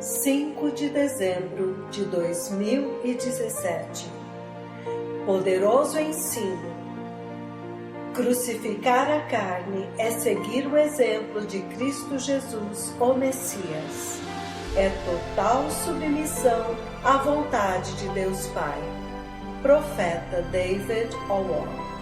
5 de dezembro de 2017. Poderoso ensino. Crucificar a carne é seguir o exemplo de Cristo Jesus, o Messias. É total submissão à vontade de Deus Pai. Profeta David Owen.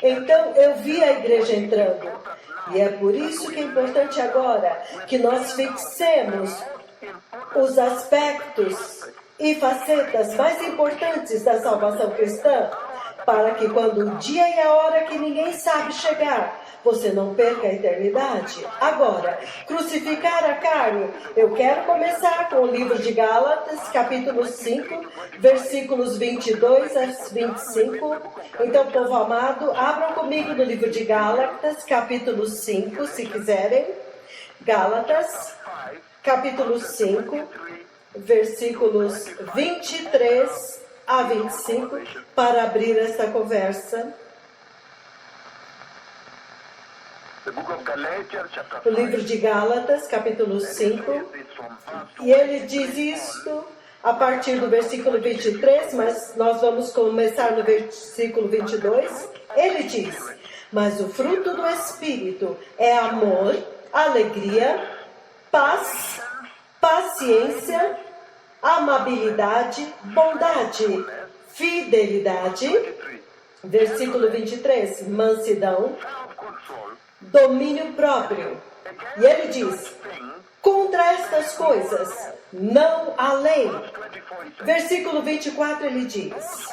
Então eu vi a igreja entrando, e é por isso que é importante agora que nós fixemos os aspectos e facetas mais importantes da salvação cristã, para que quando o dia e a hora que ninguém sabe chegar, você não perca a eternidade. Agora, crucificar a carne. Eu quero começar com o livro de Gálatas, capítulo 5, versículos 22 a 25. Então, povo amado, abram comigo no livro de Gálatas, capítulo 5, se quiserem. Gálatas, capítulo 5, versículos 23 a 25, para abrir esta conversa. O livro de Gálatas, capítulo 5, e ele diz isto a partir do versículo 23, mas nós vamos começar no versículo 22. Ele diz: mas o fruto do Espírito é amor, alegria, paz, paciência, amabilidade, bondade, fidelidade. Versículo 23, mansidão, domínio próprio. E ele diz: contra estas coisas não há lei. Versículo 24 ele diz: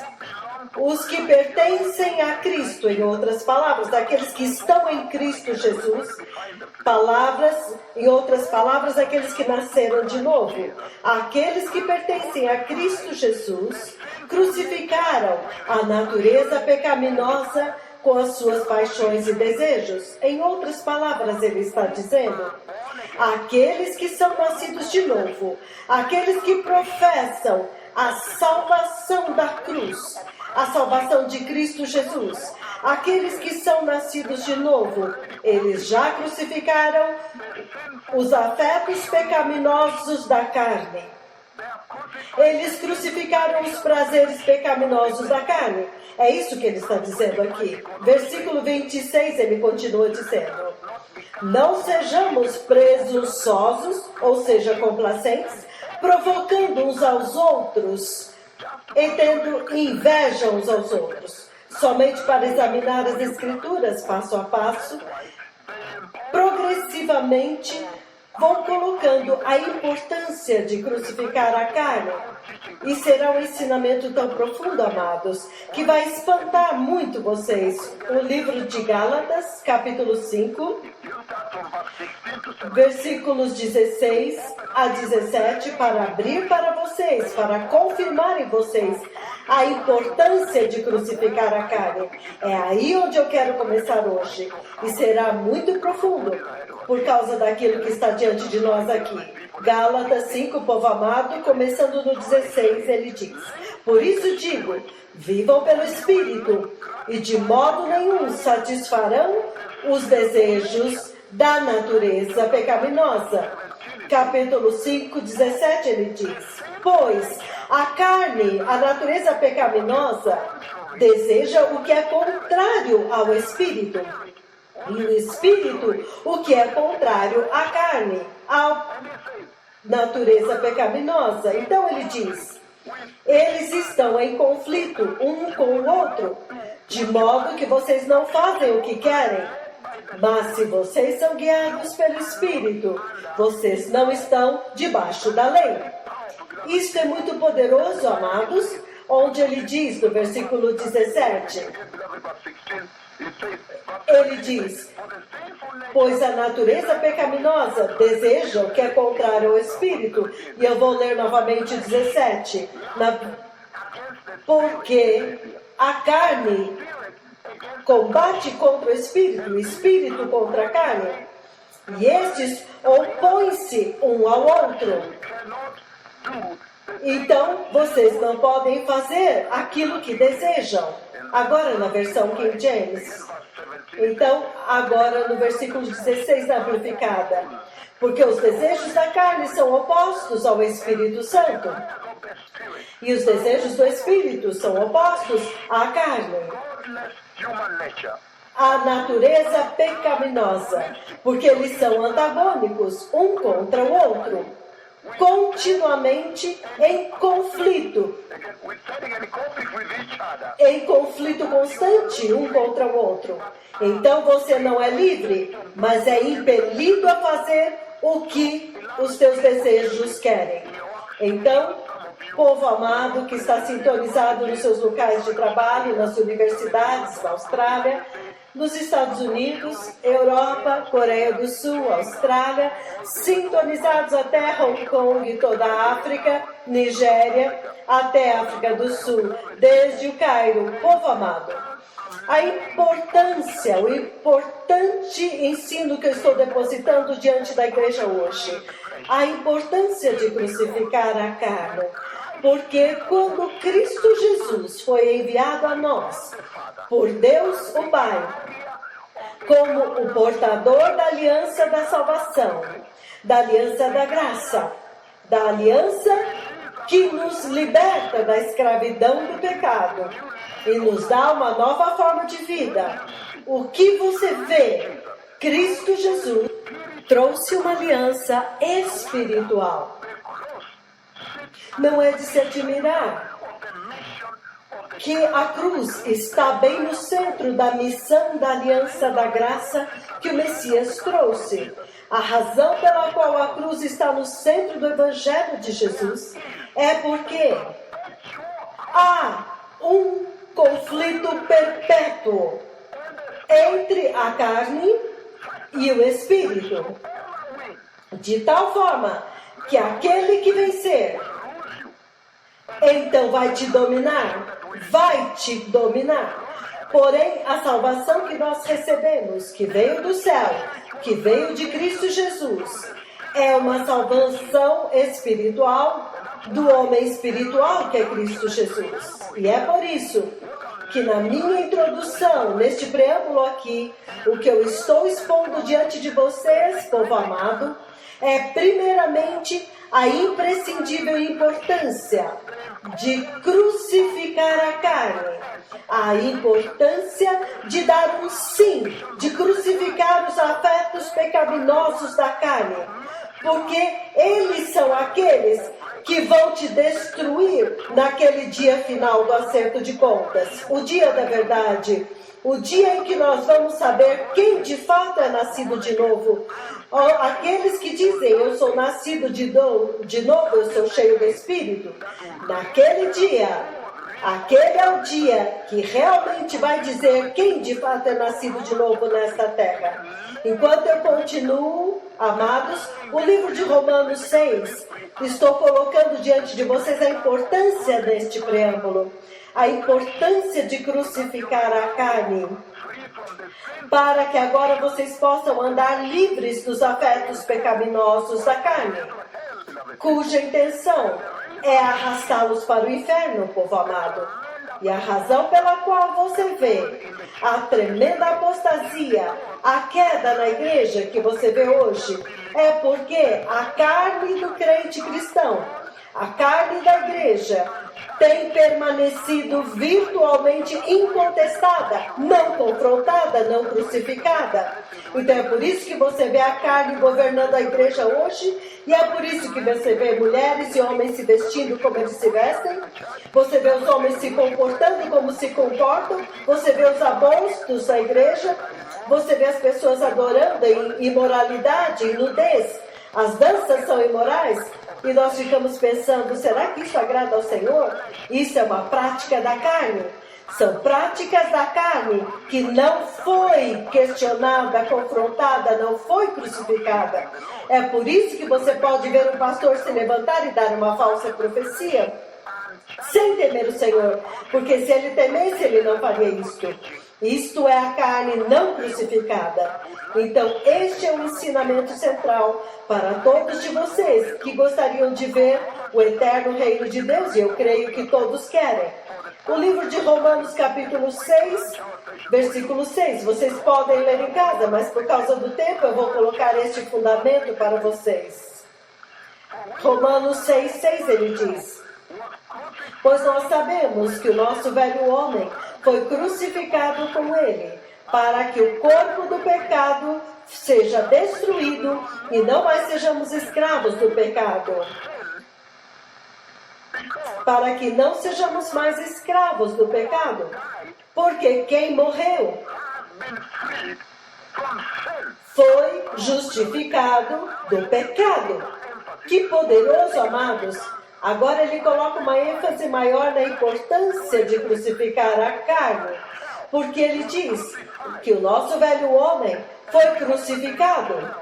os que pertencem a Cristo, em outras palavras, aqueles que estão em Cristo Jesus, em outras palavras, aqueles que nasceram de novo, aqueles que pertencem a Cristo Jesus, crucificaram a natureza pecaminosa com as suas paixões e desejos. Em outras palavras, ele está dizendo: aqueles que são nascidos de novo, aqueles que professam a salvação da cruz, a salvação de Cristo Jesus, aqueles que são nascidos de novo, eles já crucificaram os afetos pecaminosos da carne. Eles crucificaram os prazeres pecaminosos da carne. É isso que ele está dizendo aqui. Versículo 26, ele continua dizendo: não sejamos presunçosos, ou seja, complacentes, provocando uns aos outros e tendo inveja uns aos outros, somente para examinar as Escrituras passo a passo, progressivamente vão colocando a importância de crucificar a carne. E será um ensinamento tão profundo, amados, que vai espantar muito vocês. O livro de Gálatas, capítulo 5, versículos 16 a 17, para abrir para vocês, para confirmar em vocês a importância de crucificar a carne. É aí onde eu quero começar hoje. E será muito profundo, por causa daquilo que está diante de nós aqui. Gálatas 5, povo amado, começando no 16, ele diz: por isso digo, vivam pelo Espírito, e de modo nenhum satisfarão os desejos da natureza pecaminosa. Capítulo 5, 17, ele diz: pois a carne, a natureza pecaminosa, deseja o que é contrário ao Espírito, e o Espírito o que é contrário à carne, à natureza pecaminosa. Então ele diz: eles estão em conflito um com o outro, de modo que vocês não fazem o que querem. Mas se vocês são guiados pelo Espírito, vocês não estão debaixo da lei. Isto é muito poderoso, amados, onde ele diz no versículo 17, ele diz: pois a natureza pecaminosa deseja o que é contrário ao Espírito. E eu vou ler novamente o 17. Porque a carne combate contra o Espírito contra a carne. E estes opõem-se um ao outro. Então, vocês não podem fazer aquilo que desejam. Agora na versão King James. Então, agora no versículo 16 da Amplificada. Porque os desejos da carne são opostos ao Espírito Santo. E os desejos do Espírito são opostos à carne. A natureza pecaminosa. Porque eles são antagônicos um contra o outro. Continuamente em conflito. Em conflito constante um contra o outro. Então você não é livre, mas é impelido a fazer o que os teus desejos querem. Então, povo amado que está sintonizado nos seus locais de trabalho, nas universidades, na Austrália, nos Estados Unidos, Europa, Coreia do Sul, Austrália, sintonizados até Hong Kong e toda a África, Nigéria, até a África do Sul, desde o Cairo, povo amado. A importância, o importante ensino que eu estou depositando diante da igreja hoje, a importância de crucificar a carne, porque quando Cristo Jesus foi enviado a nós, por Deus o Pai, como o portador da aliança da salvação, da aliança da graça, da aliança que nos liberta da escravidão do pecado e nos dá uma nova forma de vida. O que você vê? Cristo Jesus trouxe uma aliança espiritual. Não é de se admirar que a cruz está bem no centro da missão da aliança da graça que o Messias trouxe. A razão pela qual a cruz está no centro do Evangelho de Jesus é porque há um conflito perpétuo entre a carne e o Espírito, de tal forma que aquele que vencer, então vai te dominar. Porém, a salvação que nós recebemos, que veio do céu, que veio de Cristo Jesus, é uma salvação espiritual do homem espiritual que é Cristo Jesus. E é por isso que na minha introdução, neste preâmbulo aqui, o que eu estou expondo diante de vocês, povo amado, é primeiramente a imprescindível importância de crucificar a carne, a importância de dar um sim, de crucificar os afetos pecaminosos da carne, porque eles são aqueles que vão te destruir naquele dia final do acerto de contas, o dia da verdade, o dia em que nós vamos saber quem de fato é nascido de novo. Aqueles que dizem, eu sou nascido de novo, eu sou cheio do Espírito, naquele dia, aquele é o dia que realmente vai dizer quem de fato é nascido de novo nesta terra. Enquanto eu continuo, amados, o livro de Romanos 6, estou colocando diante de vocês a importância deste preâmbulo, a importância de crucificar a carne, para que agora vocês possam andar livres dos afetos pecaminosos da carne, cuja intenção é arrastá-los para o inferno, povo amado. E a razão pela qual você vê a tremenda apostasia, a queda na igreja que você vê hoje, é porque a carne do crente cristão, a carne da igreja, tem permanecido virtualmente incontestada, não confrontada, não crucificada. Então é por isso que você vê a carne governando a igreja hoje, e é por isso que você vê mulheres e homens se vestindo como eles se vestem, você vê os homens se comportando como se comportam, você vê os abortos da igreja, você vê as pessoas adorando em imoralidade, em nudez, as danças são imorais. E nós ficamos pensando, será que isso agrada ao Senhor? Isso é uma prática da carne. São práticas da carne que não foi questionada, confrontada, não foi crucificada. É por isso que você pode ver um pastor se levantar e dar uma falsa profecia, sem temer o Senhor. Porque se ele temesse, ele não faria isto. Isto é a carne não crucificada. Então, este é o ensinamento central para todos de vocês que gostariam de ver o eterno reino de Deus, e eu creio que todos querem. O livro de Romanos, capítulo 6, versículo 6. Vocês podem ler em casa, mas por causa do tempo eu vou colocar este fundamento para vocês. Romanos 6, 6, ele diz: pois nós sabemos que o nosso velho homem foi crucificado com ele, para que o corpo do pecado seja destruído e não mais sejamos escravos do pecado. Para que não sejamos mais escravos do pecado. Porque quem morreu foi justificado do pecado. Que poderoso, amados! Agora ele coloca uma ênfase maior na importância de crucificar a carne, porque ele diz que o nosso velho homem foi crucificado.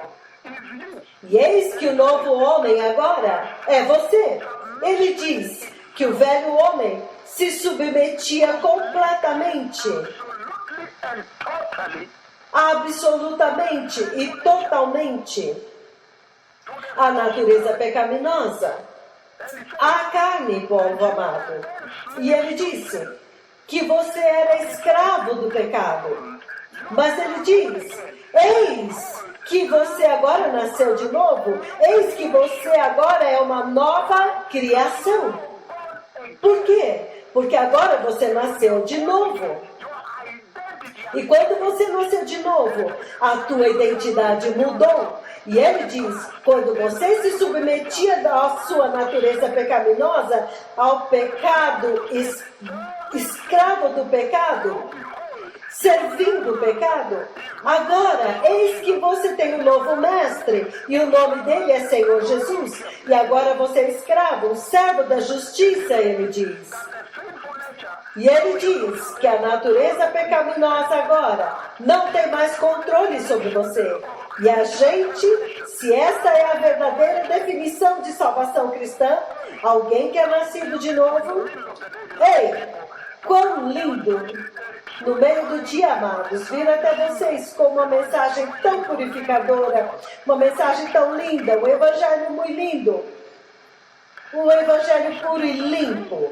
E eis que o novo homem agora é você. Ele diz que o velho homem se submetia completamente, absolutamente e totalmente à natureza pecaminosa, à carne, povo amado. E ele disse que você era escravo do pecado. Mas ele diz: eis que você agora nasceu de novo, eis que você agora é uma nova criação. Por quê? Porque agora você nasceu de novo. E quando você nasceu de novo, a tua identidade mudou. E ele diz, quando você se submetia à sua natureza pecaminosa, ao pecado, escravo do pecado, servindo o pecado, agora, eis que você tem um novo mestre, e o nome dele é Senhor Jesus, e agora você é escravo, um servo da justiça, ele diz. E ele diz que a natureza pecaminosa agora não tem mais controle sobre você. E a gente, se esta é a verdadeira definição de salvação cristã, alguém que é nascido de novo, ei, quão lindo! No meio do dia, amados, vir até vocês com uma mensagem tão purificadora, uma mensagem tão linda, um evangelho muito lindo, um evangelho puro e limpo.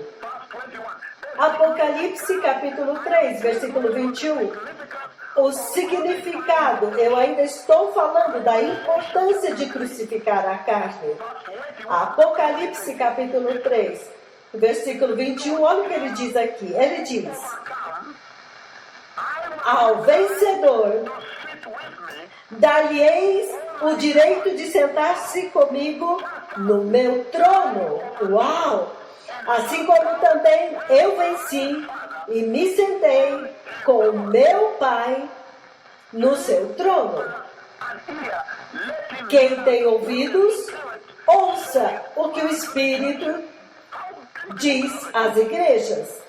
Apocalipse capítulo 3, versículo 21. O significado, eu ainda estou falando da importância de crucificar a carne. Apocalipse capítulo 3, versículo 21, olha o que ele diz aqui. Ele diz: ao vencedor dar-lhe-eis o direito de sentar-se comigo no meu trono. Uau! Assim como também eu venci e me sentei com o meu Pai no seu trono. Quem tem ouvidos, ouça o que o Espírito diz às igrejas.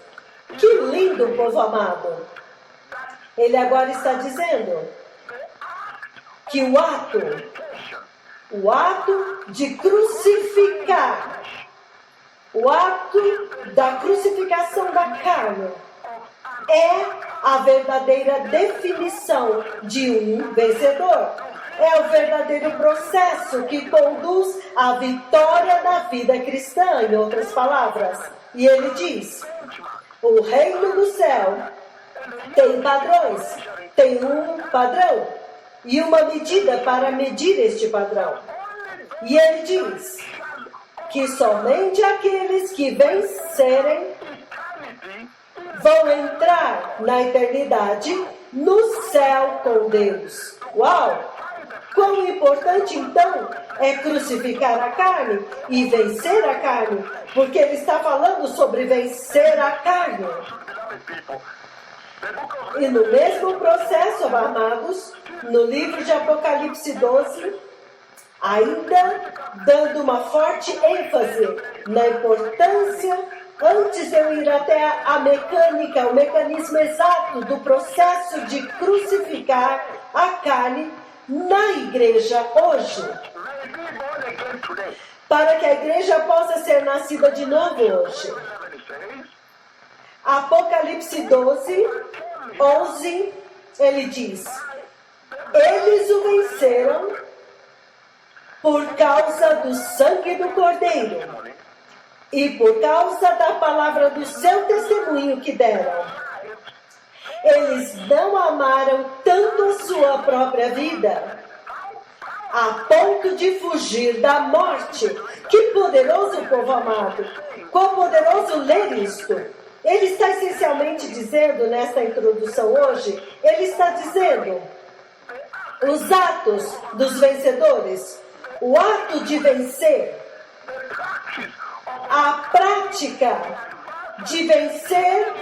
Que lindo, povo amado! Ele agora está dizendo que o ato de crucificar, o ato da crucificação da carne, é a verdadeira definição de um vencedor. É o verdadeiro processo que conduz à vitória da vida cristã, em outras palavras. E ele diz: o reino do céu tem padrões, tem um padrão e uma medida para medir este padrão. E ele diz que somente aqueles que vencerem vão entrar na eternidade no céu com Deus. Uau! Quão importante então é crucificar a carne e vencer a carne, porque ele está falando sobre vencer a carne. E no mesmo processo, amados, no livro de Apocalipse 12, ainda dando uma forte ênfase na importância, antes de eu ir até a mecânica, o mecanismo exato do processo de crucificar a carne na igreja hoje, para que a igreja possa ser nascida de novo hoje. Apocalipse 12, 11, ele diz: eles o venceram por causa do sangue do Cordeiro e por causa da palavra do seu testemunho que deram. Eles não amaram tanto a sua própria vida, a ponto de fugir da morte. Que poderoso, povo amado! Quão poderoso ler isto! Ele está essencialmente dizendo, nesta introdução hoje, ele está dizendo, os atos dos vencedores, o ato de vencer, a prática de vencer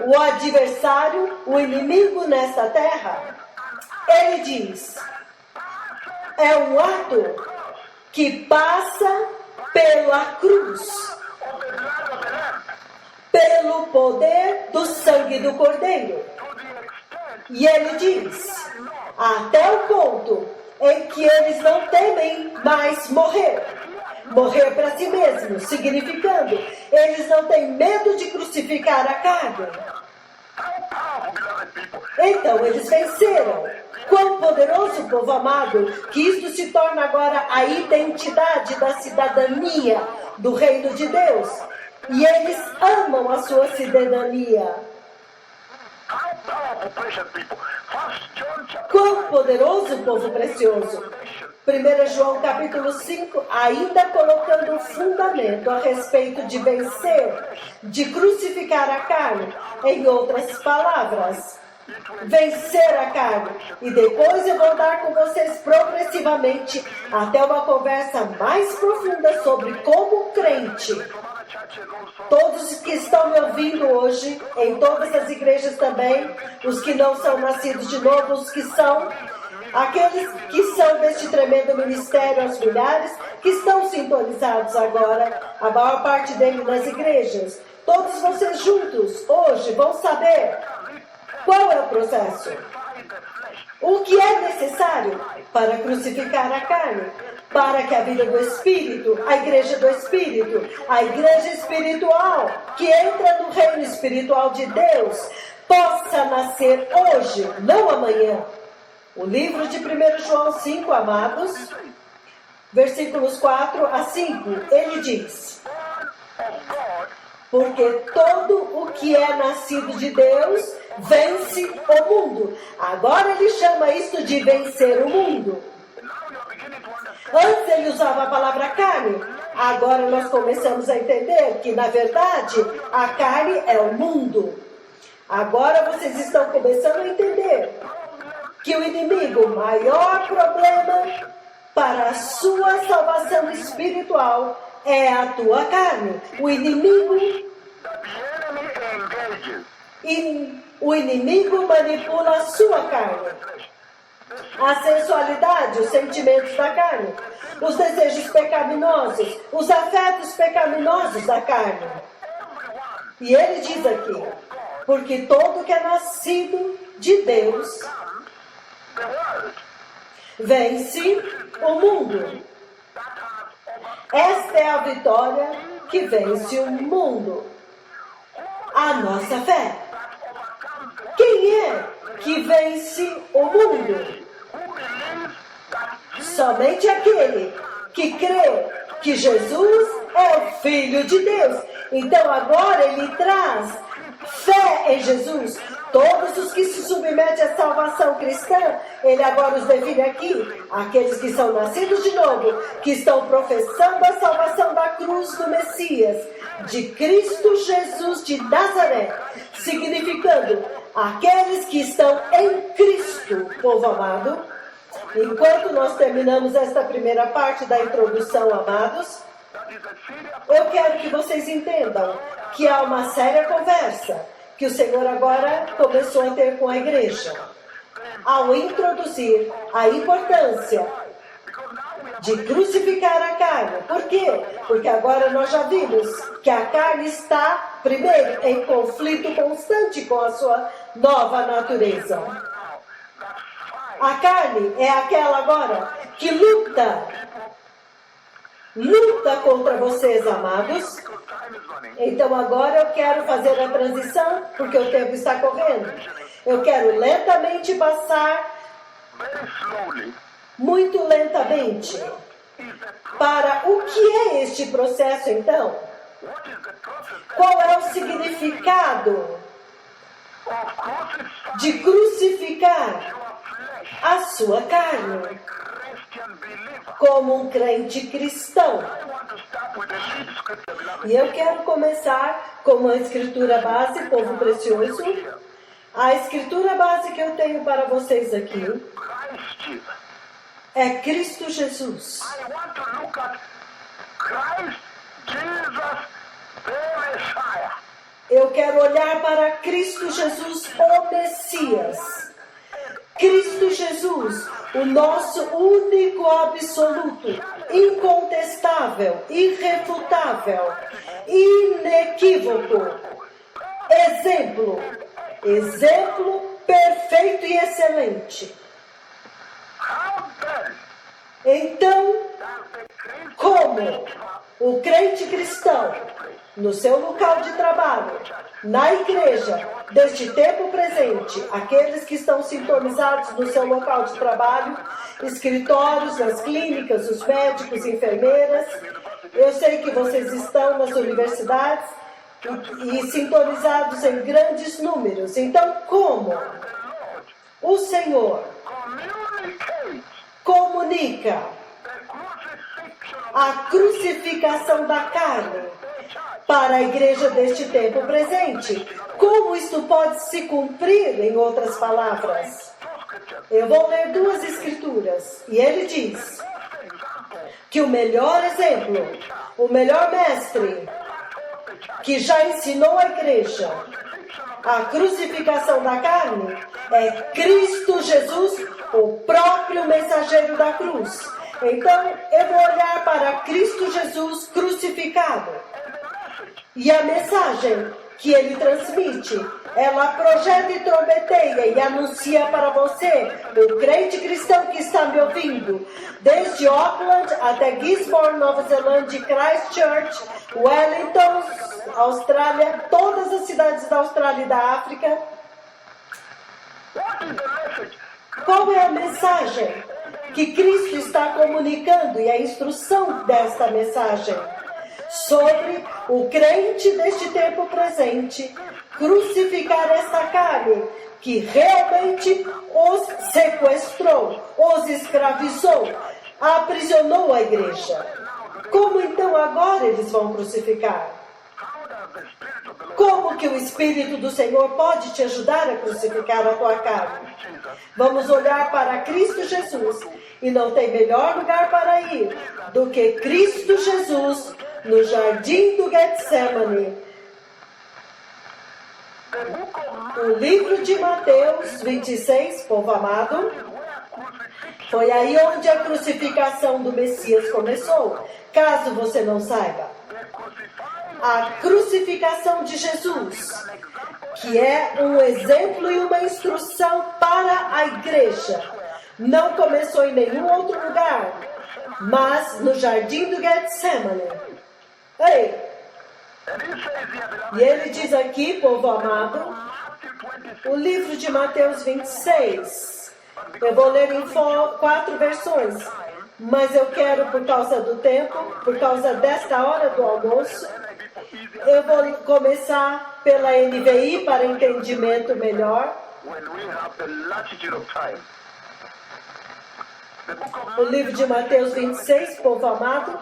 o adversário, o inimigo nesta terra, ele diz, é um ato que passa pela cruz, pelo poder do sangue do Cordeiro. E ele diz, até o ponto em que eles não temem mais morrer para si mesmos, significando, eles não têm medo de crucificar a carne. Então, eles venceram. Quão poderoso, povo amado, que isto se torna agora a identidade da cidadania do reino de Deus. E eles amam a sua cidadania. Quão poderoso, povo precioso. 1 João capítulo 5, ainda colocando o fundamento a respeito de vencer, de crucificar a carne. Em outras palavras, vencer a carne. E depois eu vou dar com vocês progressivamente até uma conversa mais profunda sobre como crente. Todos que estão me ouvindo hoje, em todas as igrejas também, os que não são nascidos de novo, os que são, aqueles que são deste tremendo ministério, as milhares que estão sintonizados agora, a maior parte deles nas igrejas, todos vocês juntos, hoje, vão saber qual é o processo. O que é necessário para crucificar a carne? Para que a vida do Espírito, a igreja do Espírito, a igreja espiritual, que entra no reino espiritual de Deus, possa nascer hoje, não amanhã. O livro de 1 João 5, amados, versículos 4 a 5, ele diz: porque todo o que é nascido de Deus vence o mundo. Agora ele chama isto de vencer o mundo. Antes ele usava a palavra carne. Agora nós começamos a entender que, na verdade, a carne é o mundo. Agora vocês estão começando a entender que o inimigo, o maior problema para a sua salvação espiritual é a tua carne. O inimigo manipula a sua carne. A sensualidade, os sentimentos da carne, os desejos pecaminosos, os afetos pecaminosos da carne. E ele diz aqui, porque todo que é nascido de Deus vence o mundo. Esta é a vitória que vence o mundo. A nossa fé. Quem é que vence o mundo? Somente aquele que crê que Jesus é o Filho de Deus. Então agora ele traz fé em Jesus. Todos os que se submetem à salvação cristã, ele agora os define aqui. Aqueles que são nascidos de novo, que estão professando a salvação da cruz do Messias, de Cristo Jesus de Nazaré, significando aqueles que estão em Cristo, povo amado. Enquanto nós terminamos esta primeira parte da introdução, amados, eu quero que vocês entendam que há uma séria conversa que o Senhor agora começou a ter com a igreja, ao introduzir a importância de crucificar a carne. Por quê? Porque agora nós já vimos que a carne está, primeiro, em conflito constante com a sua nova natureza. A carne é aquela agora que luta contra vocês, amados. Então agora eu quero fazer a transição, porque o tempo está correndo. Eu quero lentamente passar, very slowly, muito lentamente, is the para o que é este processo então? what is the process Qual é o significado of crucifying de crucificar your flesh a sua carne as a Christian believer? como um crente cristão? I want to start with the lead scripture, beloved. E eu quero começar com uma escritura base, povo precioso. A escritura base que eu tenho para vocês aqui Christ Jesus. é Cristo Jesus. I want to look at Christ Jesus, the Messiah. Eu quero olhar para Cristo Jesus, o Messias. Cristo Jesus, o nosso único absoluto, incontestável, irrefutável, inequívoco, exemplo perfeito e excelente. How then Então, does the Christian como o crente cristão, no seu local de trabalho, na igreja, deste tempo presente, aqueles que estão sintonizados no seu local de trabalho, escritórios, nas clínicas, os médicos, enfermeiras, eu sei que vocês estão nas universidades e sintonizados em grandes números. Então, como o Senhor communicates comunica the crucifixion of a crucificação da carne para a igreja deste tempo presente? Como isto pode se cumprir, em outras palavras? two scriptures? Eu vou ler duas escrituras. E ele diz First example, que o melhor exemplo, o melhor mestre que já ensinou a igreja a crucificação da carne é Cristo Jesus, o próprio mensageiro da cruz. Então, eu vou olhar para Cristo Jesus crucificado. E a mensagem que ele transmite, ela projeta e trombeteia e anuncia para você, o crente cristão que está me ouvindo, desde Auckland até Gisborne, Nova Zelândia, Christchurch, Wellington, Austrália, todas as cidades da Austrália e da África. what is the message? Qual é a mensagem que Cristo está comunicando e a instrução desta mensagem? Sobre o crente deste tempo presente crucificar esta carne que realmente os sequestrou, os escravizou, aprisionou a igreja. Como então agora eles vão crucificar? How does the Spirit of the Lord Como que o Espírito do Senhor pode te ajudar a crucificar a tua carne? Vamos olhar para Cristo Jesus. E não tem melhor lugar para ir do que Cristo Jesus no jardim do Getsemane. the book of O livro de Mateus 26, povo amado, Matthew, where crucifixion foi aí onde a crucificação do Messias começou. Caso você não saiba, the crucifying a crucificação de Jesus, que é um exemplo e uma instrução para a igreja, não começou em nenhum outro lugar, mas no jardim do Getsemane. Ei, and he says here, beloved, e ele diz aqui, povo amado, Matthew 26, o livro de Mateus 26. Eu vou ler em 4 versões, mas eu quero, por causa do tempo, por causa desta hora do almoço, NIV for easy, eu vou começar pela NVI para entendimento melhor. when we have the latitude of time. The book of O livro de Mateus 26, povo amado,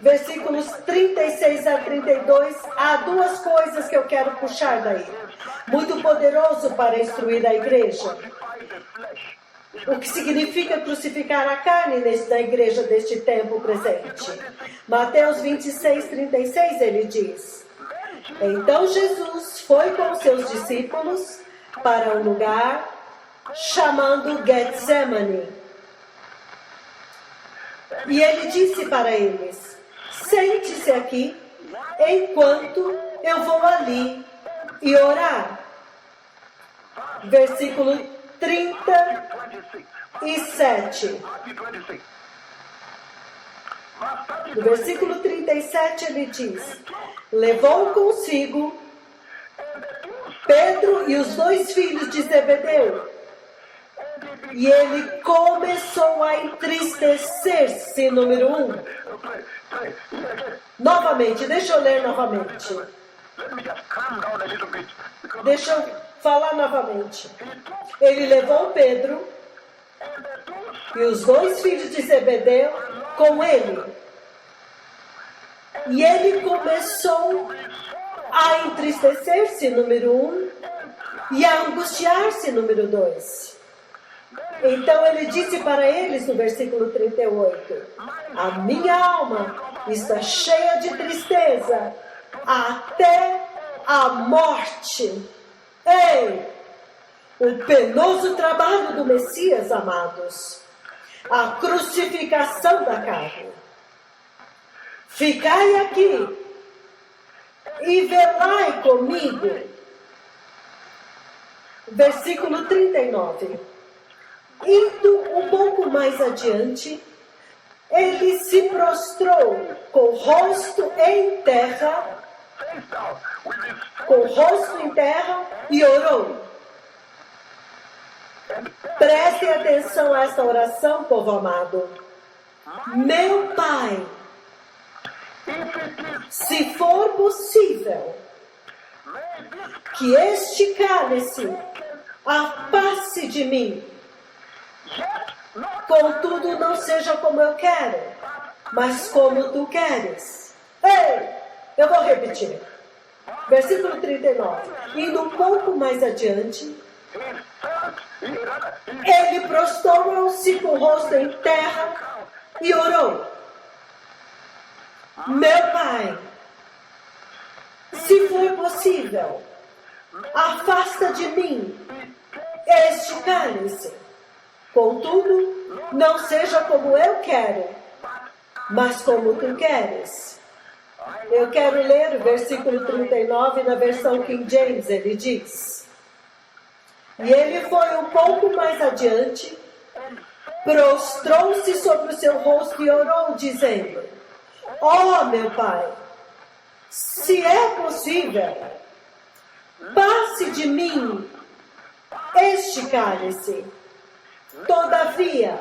versículos 36 a 32, há duas coisas que eu quero puxar daí. Muito poderoso para instruir a igreja. crucify the flesh. O que significa crucificar a carne na igreja deste tempo presente. Mateus 26, 36, ele diz: Então Jesus foi com seus discípulos para um lugar chamado Getsemane. E ele disse para eles: Sente-se aqui, enquanto eu vou ali e orar. Versículo 37. Matthew 26. No versículo 37 ele diz: Levou consigo Pedro e os 2 filhos de Zebedeu. E ele começou a entristecer-se, número 1. Play. Again. Novamente, deixa eu ler novamente. Let me just calm down a little bit. Because Deixa eu falar novamente. he took Ele levou Pedro and the two e os 2 filhos de Zebedeu com ele. E ele começou a entristecer-se, número 1, e a angustiar-se, número 2. Então ele disse para eles no versículo 38, a minha alma está cheia de tristeza até a morte. Ei, o penoso trabalho do Messias, amados, a crucificação da carne. Ficai aqui e velai comigo. Versículo 39. Indo um pouco mais adiante, ele se prostrou com o rosto em terra, face down with his com o rosto em terra e orou. Prestem atenção a esta oração, povo amado. Meu Pai, if it is se for possível, may this que este cálice afaste de mim. yet not Contudo, não seja como eu quero, mas como tu queres. Ei, eu vou repetir. Versículo 39. Indo um pouco mais adiante, ele prostrou-se com o rosto em terra e orou. Meu Pai, se for possível, afasta de mim este cálice. Contudo, não seja como eu quero, mas como tu queres. Eu quero ler o versículo 39 na versão King James, ele diz. E ele foi um pouco mais adiante, prostrou-se sobre o seu rosto e orou, dizendo, ó meu Pai, se é possível, passe de mim este cálice. Todavia,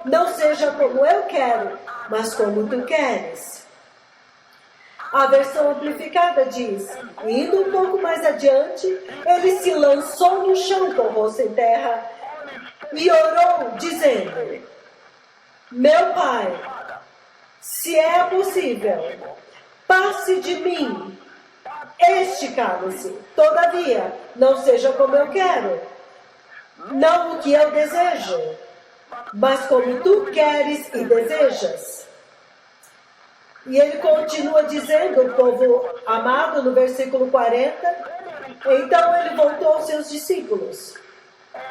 não seja como eu quero, mas como tu queres. A versão amplificada diz, indo um pouco mais adiante, ele se lançou no chão com o rosto em terra e orou, dizendo, meu Pai, se é possível, passe de mim este cálice. Todavia, não seja como eu quero, não o que eu desejo, mas como tu queres e desejas. E ele continua dizendo, o povo amado, no versículo 40, então ele voltou aos seus discípulos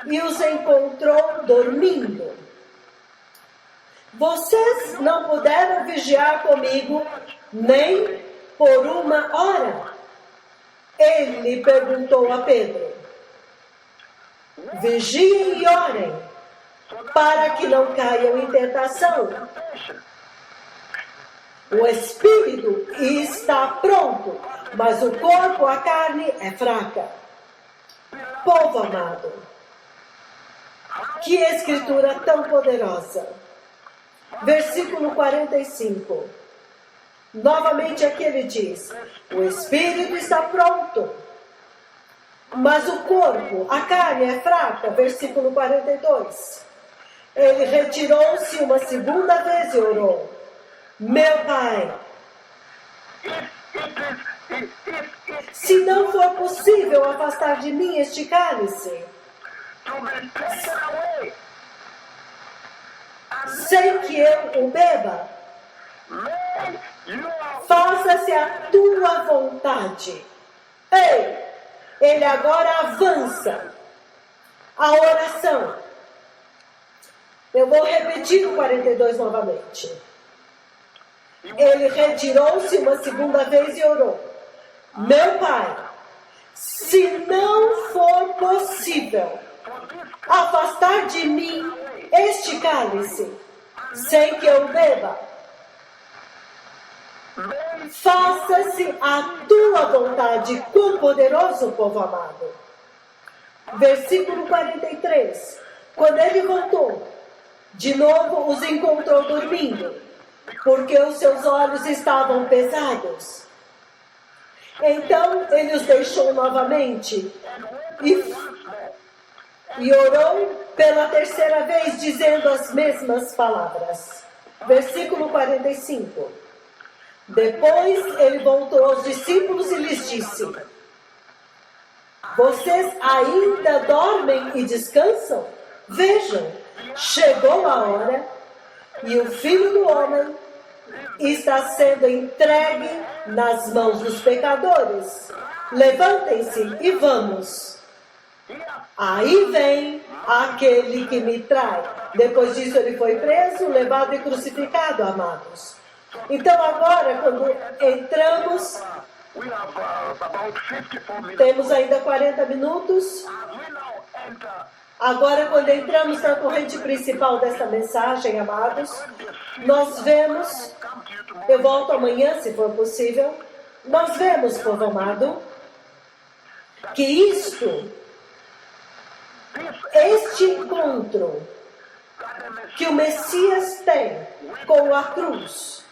e os encontrou dormindo. Vocês não puderam vigiar comigo nem por 1 hora? Ele perguntou a Pedro. Vigiem e orem, para que não caiam em tentação. O espírito está pronto, mas o corpo, a carne, é fraca. Povo amado, que escritura tão poderosa. Versículo 45. Novamente aqui ele diz, o espírito está pronto, mas o corpo, a carne é fraca. Versículo 42. Ele retirou-se uma segunda vez e orou. Meu Pai, se não for possível afastar de mim este cálice, sem que eu o beba, faça-se a tua vontade. Ei, ele agora avança a oração. Eu vou repetir o 42 novamente. Ele retirou-se uma segunda vez e orou. Meu Pai, se não for possível afastar de mim este cálice, sem que eu beba, Faça-se a tua vontade, quão poderoso, povo amado. Versículo 43. Quando ele voltou, de novo os encontrou dormindo, porque os seus olhos estavam pesados. Então ele os deixou novamente e orou pela terceira vez, dizendo as mesmas palavras. Versículo 45. Depois ele voltou aos discípulos e lhes disse: vocês ainda dormem e descansam? Vejam, chegou a hora e o Filho do Homem está sendo entregue nas mãos dos pecadores. Levantem-se e vamos. Aí vem aquele que me trai. Depois disso ele foi preso, levado e crucificado, amados. Então agora, quando entramos, temos ainda 40 minutos. Agora, quando entramos na corrente principal desta mensagem, amados, nós vemos, eu volto amanhã, se for possível, nós vemos, povo amado, que este encontro que o Messias tem com a cruz,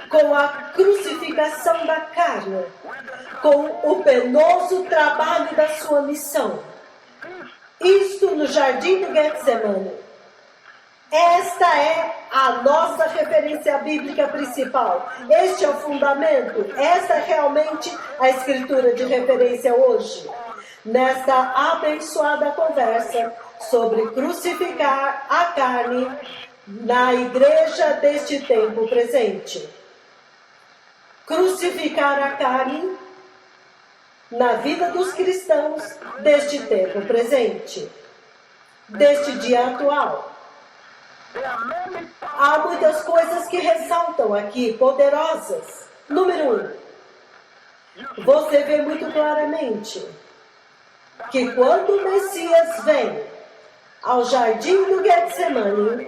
com a crucificação da carne, com o penoso trabalho da sua missão, isto no jardim do Getsemane. Esta é a nossa referência bíblica principal. Este é o fundamento. Esta é realmente a escritura de referência hoje, nesta abençoada conversa sobre crucificar a carne na igreja deste tempo presente. Crucificar a carne na vida dos cristãos deste tempo presente, deste dia atual. Há muitas coisas que ressaltam aqui, poderosas. Número 1, você vê muito claramente que quando o Messias vem ao jardim do Getsemane,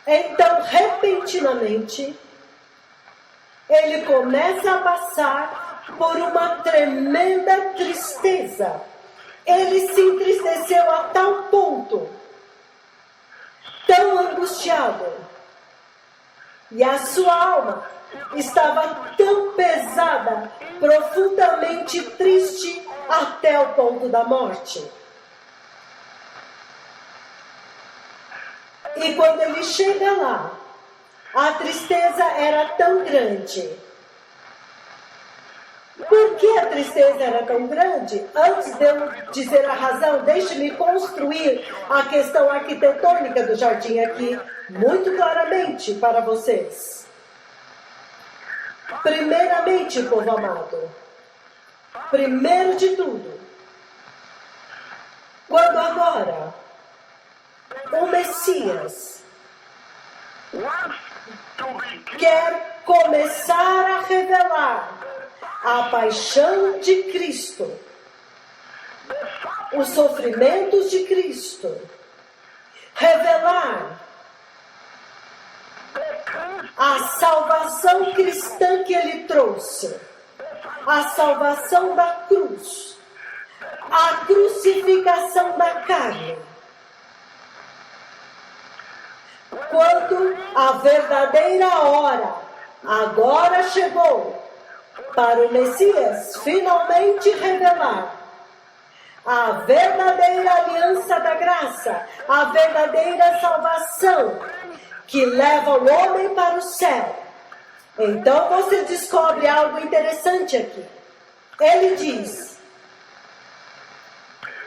então repentinamente ele começa a passar por uma tremenda tristeza. Ele se entristeceu a tal ponto, tão angustiado, e a sua alma estava tão pesada, profundamente triste, até o ponto da morte. E quando ele chega lá, a tristeza era tão grande. Por que a tristeza era tão grande? Antes de eu dizer a razão, deixe-me construir a questão arquitetônica do jardim aqui, muito claramente para vocês. Primeiramente, povo amado, primeiro de tudo, quando agora o Messias quer começar a revelar a paixão de Cristo, os sofrimentos de Cristo, revelar a salvação cristã que ele trouxe, a salvação da cruz, a crucificação da carne. Quando a verdadeira hora agora chegou para o Messias finalmente revelar a verdadeira aliança da graça, a verdadeira salvação que leva o homem para o céu. Então você descobre algo interessante aqui. Ele diz,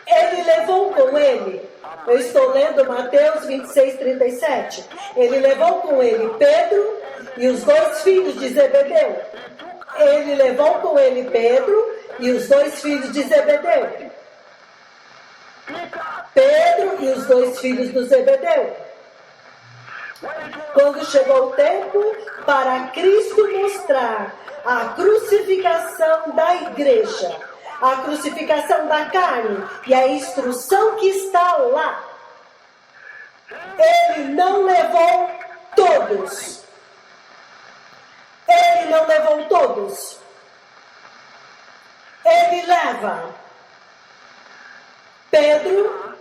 ele levou com ele, eu estou lendo Mateus 26:37, ele levou com ele Pedro e os 2 filhos de Zebedeu. Ele levou com ele Pedro e os 2 filhos de Zebedeu. Pedro e os 2 filhos do Zebedeu. Quando chegou o tempo para Cristo mostrar a crucificação da igreja, a crucificação da carne e a instrução que está lá, ele não levou todos. não levou todos. Ele leva Pedro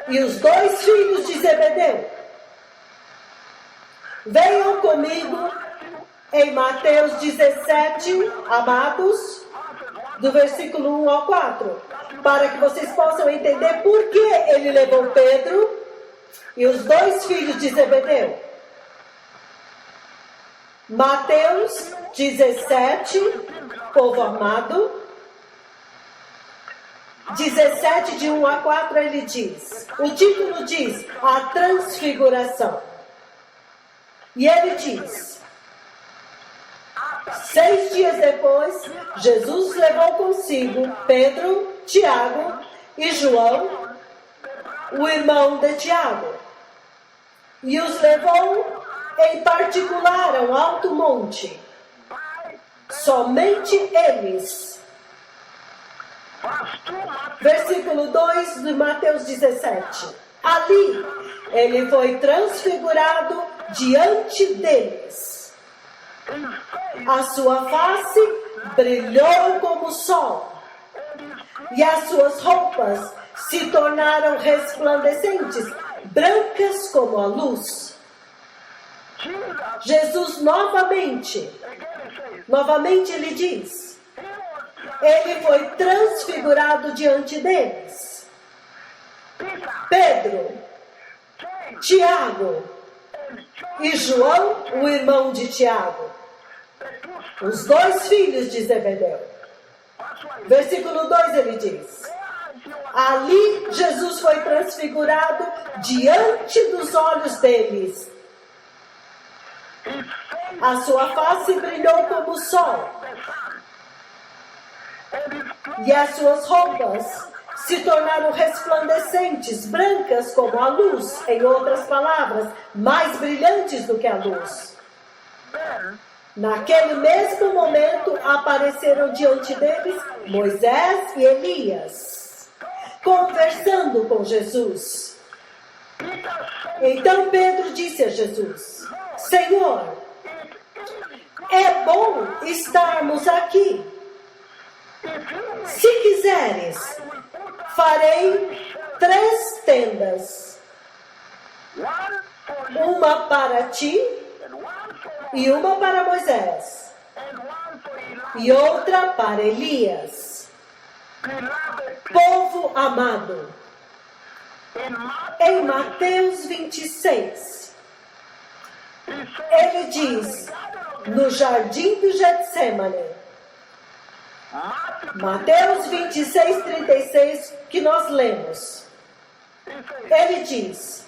e os 2 filhos de Zebedeu. Venham comigo em Mateus 17, amados, do versículo 1 ao 4, para que vocês possam entender por que ele levou Pedro e os 2 filhos de Zebedeu. Mateus 17, povo amado, 17 de 1 a 4 ele diz, o título diz, a transfiguração. E ele diz, 6 dias depois, Jesus levou consigo Pedro, Tiago e João, o irmão de Tiago, e os levou em particular ao alto monte, somente eles. Versículo 2 de Mateus 17. Ali, ele foi transfigurado diante deles. A sua face brilhou como o sol, e as suas roupas se tornaram resplandecentes, brancas como a luz. Jesus novamente ele diz, ele foi transfigurado diante deles. Pedro, Tiago e João, o irmão de Tiago, os 2 filhos de Zebedeu. Versículo 2 ele diz, ali Jesus foi transfigurado diante dos olhos deles. A sua face brilhou como o sol, e as suas roupas se tornaram resplandecentes, brancas como a luz. Em outras palavras, mais brilhantes do que a luz. Naquele mesmo momento, apareceram diante deles Moisés e Elias, conversando com Jesus. Então Pedro disse a Jesus, Senhor, é bom estarmos aqui. Se quiseres, farei 3 tendas, uma para ti, e uma para Moisés, e outra para Elias. Povo amado, em Mateus 26, ele diz, no jardim do Getsêmani, Mateus 26, 36, que nós lemos, ele diz,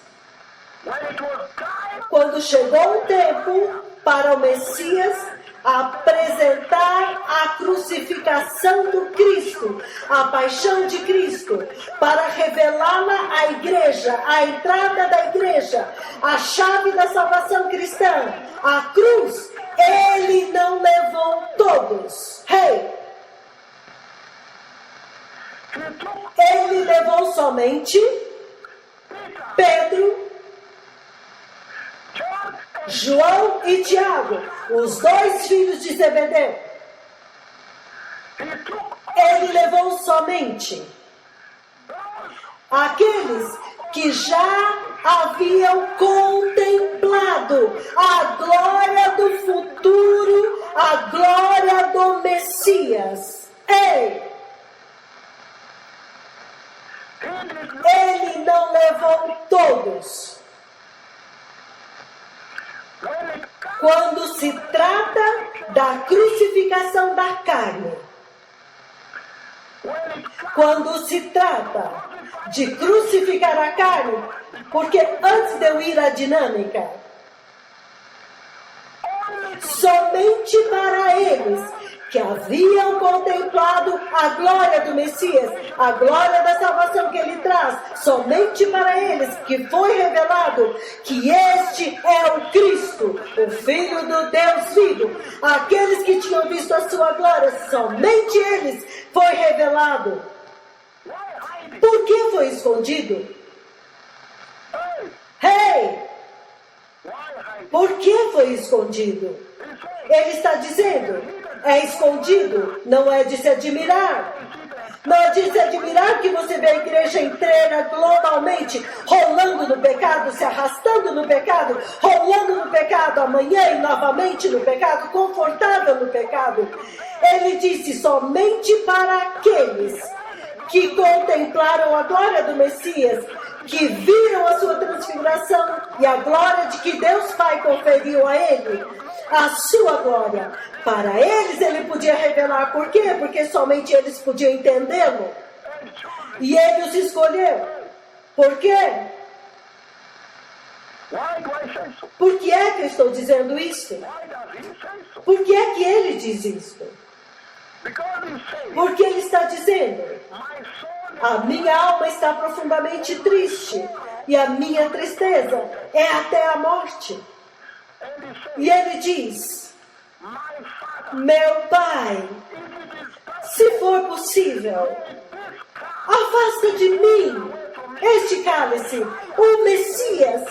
quando chegou o tempo para o Messias apresentar a crucificação do Cristo, a paixão de Cristo, para revelá-la à igreja, a entrada da igreja, a chave da salvação cristã, a cruz, ele não levou todos. Ele levou somente Pedro, João e Tiago, os 2 filhos de Zebedeu. Ele levou somente aqueles que já haviam contemplado a glória do futuro, a glória do Messias. Ele não levou todos. Quando se trata da crucificação da carne, quando se trata de crucificar a carne, porque antes de eu ir à dinâmica, somente para eles que haviam contemplado a glória do Messias, a glória da salvação que ele traz, somente para eles que foi revelado que este é o Cristo, o Filho do Deus vivo. Aqueles que tinham visto a sua glória, somente eles foi revelado. Por que foi escondido? Por que foi escondido? Ele está dizendo, é escondido, não é de se admirar. Não é de se admirar que você vê a igreja inteira globalmente rolando no pecado, se arrastando no pecado, rolando no pecado amanhã e novamente no pecado, confortável no pecado. Ele disse somente para aqueles que contemplaram a glória do Messias, que viram a sua transfiguração e a glória de que Deus Pai conferiu a ele, a sua glória. Para eles ele podia revelar. Por quê? Porque somente eles podiam entendê-lo. E ele os escolheu. Por quê? Por que é que eu estou dizendo isso? Por que é que ele diz isso? Porque ele está dizendo, a minha alma está profundamente triste, e a minha tristeza é até a morte. E ele diz, meu Pai, se for possível, afasta de mim este cálice. O Messias,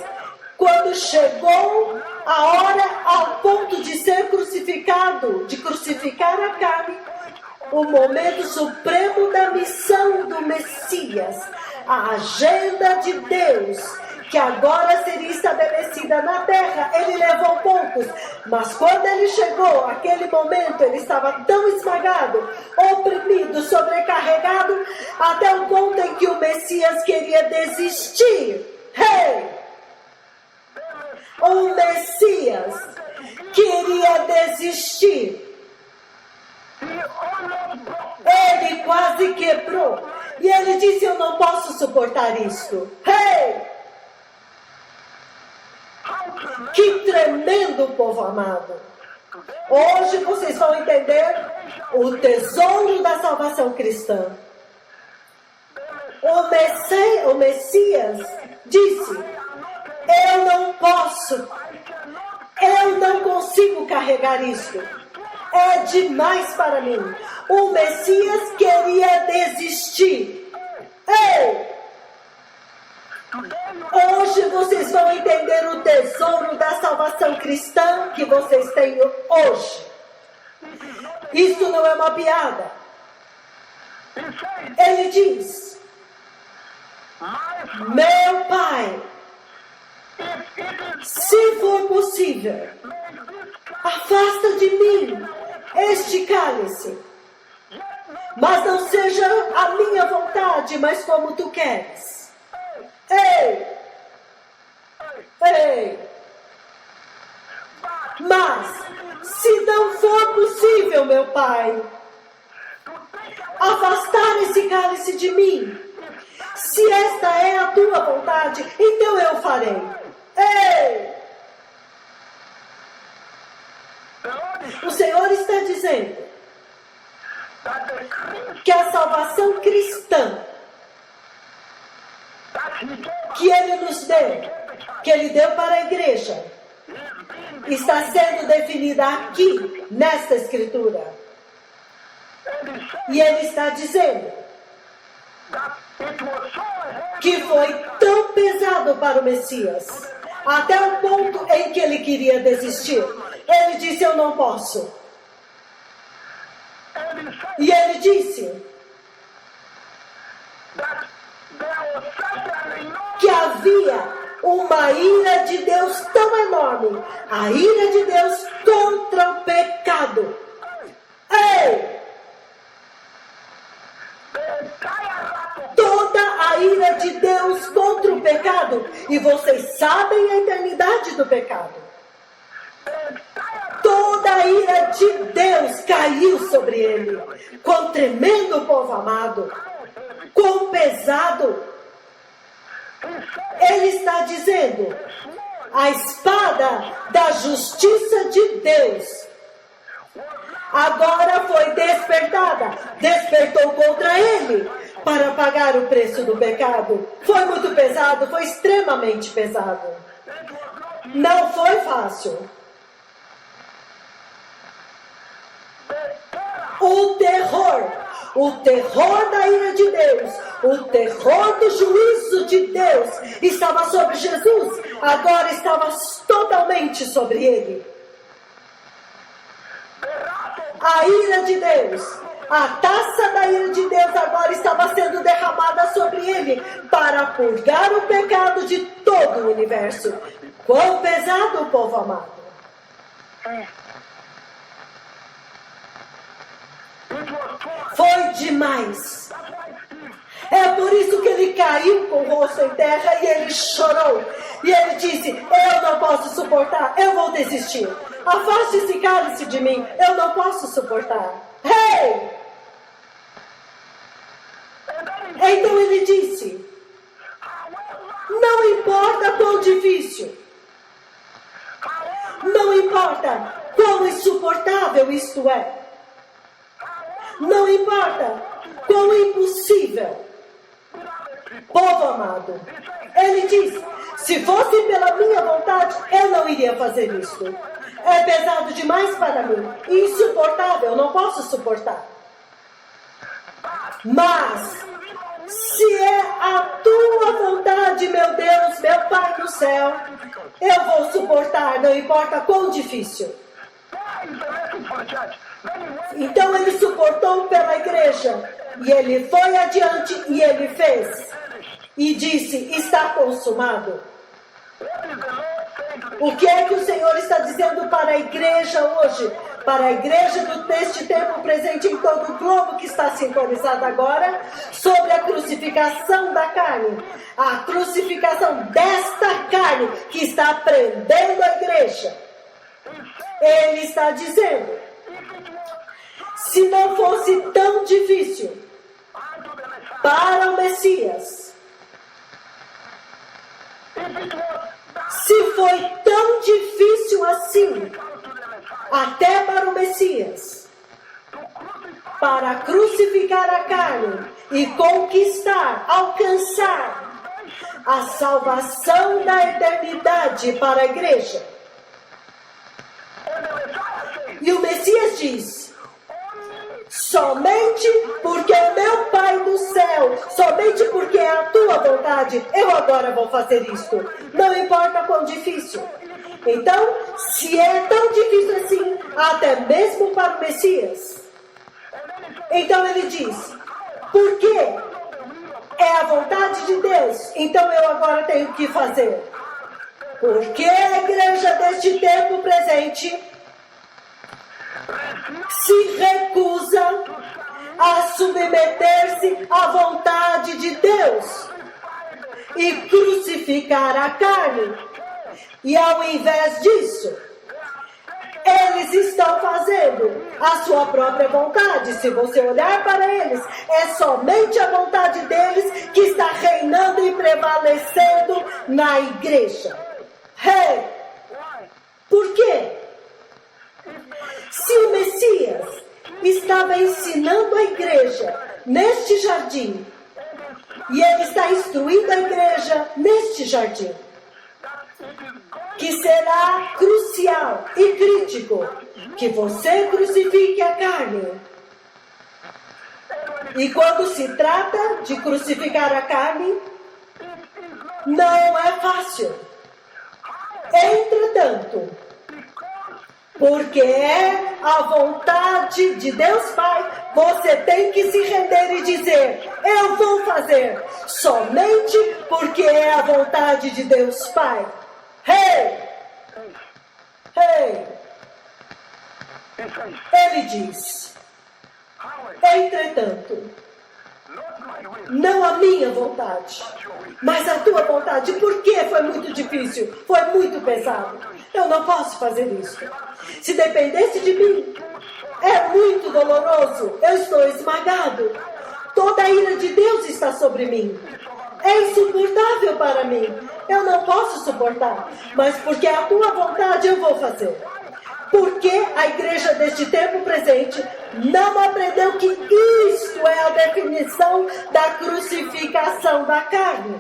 quando chegou a hora ao ponto de ser crucificado, de crucificar a carne, o momento supremo da missão do Messias, a agenda de Deus, que agora seria estabelecida na terra, ele levou poucos, mas quando ele chegou, aquele momento, ele estava tão esmagado, oprimido, sobrecarregado, até o ponto em que o Messias queria desistir. O Messias queria desistir. Ele quase quebrou. E ele disse, eu não posso suportar isso. Que tremendo, povo amado. Hoje vocês vão entender o tesouro da salvação cristã. O Messias disse, eu não posso, eu não consigo carregar isso. É demais para mim. O Messias queria desistir. Hoje vocês vão entender o tesouro da salvação cristã que vocês têm hoje. Isso não é uma piada. Ele diz, meu Pai, se for possível, afasta de mim este cálice, mas não seja a minha vontade, mas como tu queres. Mas, se não for possível, meu Pai, afastar esse cálice de mim, se esta é a tua vontade, então eu farei. O Senhor está dizendo que a salvação cristã que Ele nos deu, que Ele deu para a igreja, está sendo definida aqui, nesta Escritura. E Ele está dizendo que foi tão pesado para o Messias, até o ponto em que ele queria desistir. Ele disse, eu não posso. E ele disse que havia uma ira de Deus tão enorme, a ira de Deus contra o pecado. Toda a ira de Deus contra o pecado, e vocês sabem a eternidade do pecado. Toda a ira de Deus caiu sobre ele. Quão tremendo, povo amado, quão pesado. Ele está dizendo, a espada da justiça de Deus agora foi despertada, despertou contra ele para pagar o preço do pecado. Foi muito pesado, foi extremamente pesado. Não foi fácil. O terror da ira de Deus, o terror do juízo de Deus estava sobre Jesus, agora estava totalmente sobre ele. A ira de Deus, a taça da ira de Deus agora estava sendo derramada sobre ele para purgar o pecado de todo o universo. Quão pesado, povo amado! Foi demais. É por isso que ele caiu com o rosto em terra e ele chorou. E ele disse, eu não posso suportar, eu vou desistir. Afaste esse cálice de mim, eu não posso suportar. Hey! Então ele disse, não importa quão difícil, não importa quão insuportável isto é, não importa quão impossível, povo amado, ele diz, se fosse pela minha vontade, eu não iria fazer isso. É pesado demais para mim, insuportável, não posso suportar. Mas, se é a tua vontade, meu Deus, meu Pai do céu, eu vou suportar, não importa quão difícil. Então ele suportou pela igreja, e ele foi adiante e ele fez. E disse, está consumado. O que é que o Senhor está dizendo para a igreja hoje? Para a igreja deste tempo presente em todo o globo que está sintonizado agora, sobre a crucificação da carne. A crucificação desta carne que está prendendo a igreja. Ele está dizendo, se não fosse tão difícil para o Messias, se foi tão difícil assim, até para o Messias, para crucificar a carne e conquistar, alcançar a salvação da eternidade para a igreja. E o Messias diz, somente porque o meu Pai do céu, somente porque é a tua vontade, eu agora vou fazer isto. Não importa quão difícil. Então, se é tão difícil assim, até mesmo para o Messias, então ele diz, porque é a vontade de Deus, então eu agora tenho que fazer. Porque a igreja deste tempo presente se recusa a submeter-se à vontade de Deus e crucificar a carne. E ao invés disso, eles estão fazendo a sua própria vontade. Se você olhar para eles, é somente a vontade deles que está reinando e prevalecendo na igreja. Hey, por quê? Se o Messias estava ensinando a igreja neste jardim, e ele está instruindo a igreja neste jardim, que será crucial e crítico que você crucifique a carne. E quando se trata de crucificar a carne, não é fácil. Entretanto, porque é a vontade de Deus Pai, você tem que se render e dizer, eu vou fazer, somente porque é a vontade de Deus Pai. Hey! Hey! Ele diz, entretanto, não a minha vontade, mas a tua vontade. Por que foi muito difícil? Foi muito pesado. Eu não posso fazer isso. Se dependesse de mim, é muito doloroso. Eu estou esmagado. Toda a ira de Deus está sobre mim. É insuportável para mim. Eu não posso suportar. Mas porque é a tua vontade, eu vou fazer. Porque a igreja deste tempo presente não aprendeu que isto é a definição da crucificação da carne.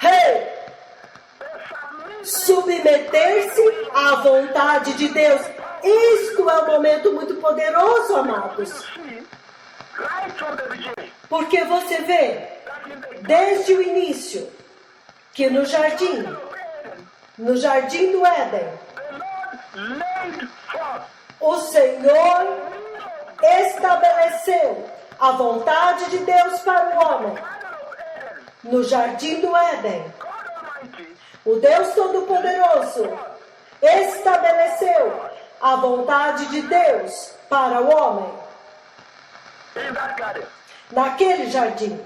Hey! Submeter-se à vontade de Deus. Isto é um momento muito poderoso, amados. Porque você vê, desde o início, que no jardim do Éden, laid forth O Senhor estabeleceu a vontade de Deus para o homem no jardim do Éden. O Deus Todo-Poderoso estabeleceu a vontade de Deus para o homem in that garden. naquele jardim.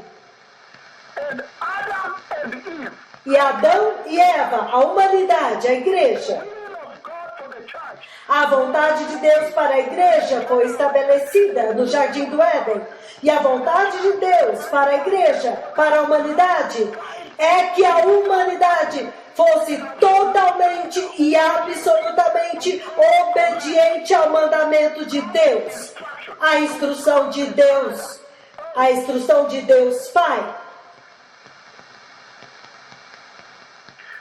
And Adam and Eve, E Adão e Eva, a humanidade, a igreja, will of God for the church, a vontade de Deus para a igreja foi estabelecida no jardim do Éden. E a vontade de Deus para a igreja, para a humanidade, é que a humanidade fosse totalmente e absolutamente obediente ao mandamento de Deus, à instrução de Deus, a instrução de Deus Pai.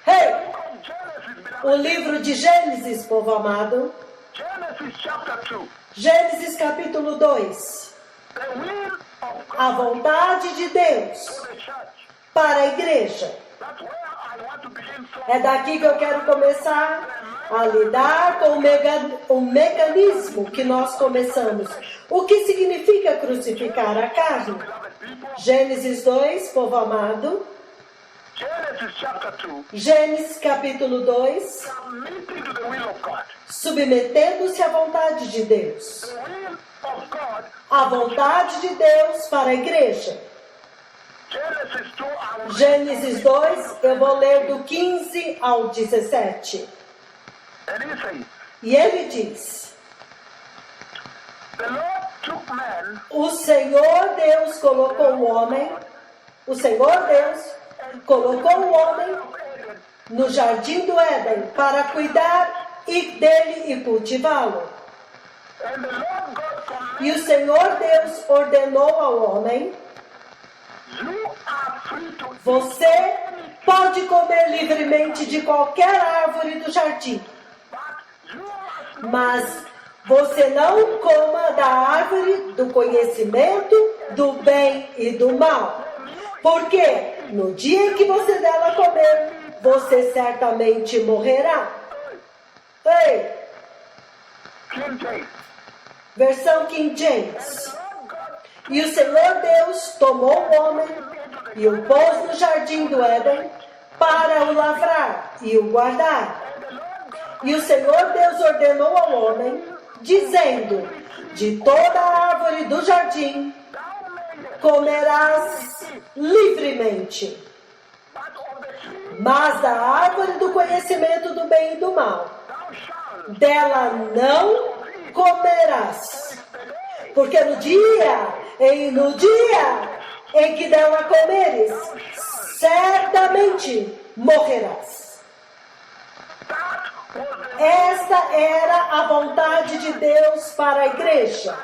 Hey, Genesis, beloved, o livro de Gênesis, povo amado, Genesis chapter 2, Gênesis capítulo 2, the will of God a vontade de Deus for the church. para a igreja. That's where I want to begin from. É daqui que eu quero começar a lidar com o mecanismo que nós começamos. O que significa crucificar a carne? Beloved people, Gênesis 2, povo amado. Genesis chapter 2, Gênesis capítulo 2, submitting to the will of God. submetendo-se à vontade de Deus. The will of God, A vontade de Deus para a igreja. Genesis 2, I will read Gênesis 2, eu vou ler do 15 ao 17. and he says, E ele diz: the Lord took man O Senhor Deus colocou o homem, o Senhor Deus colocou o homem no jardim do Éden para cuidar dele e cultivá-lo. and the Lord God commanded, E o Senhor Deus ordenou ao homem: you are free to eat, Você pode comer livremente de qualquer árvore do jardim, but you must not mas você não coma da árvore do conhecimento do bem e do mal. Porque no dia em que você dela comer, você certamente morrerá. Ei, King James. versão King James. Lord God E o Senhor Deus tomou o homem e o pôs no jardim do Éden para o lavrar e o guardar. E o Senhor Deus ordenou ao homem, dizendo: De toda a árvore do jardim comerás livremente, but of the tree mas da árvore do conhecimento do bem e do mal, thou shalt dela não comerás. Porque no dia em que dela comeres, certamente morrerás. that was the Esta era a vontade de Deus para a igreja,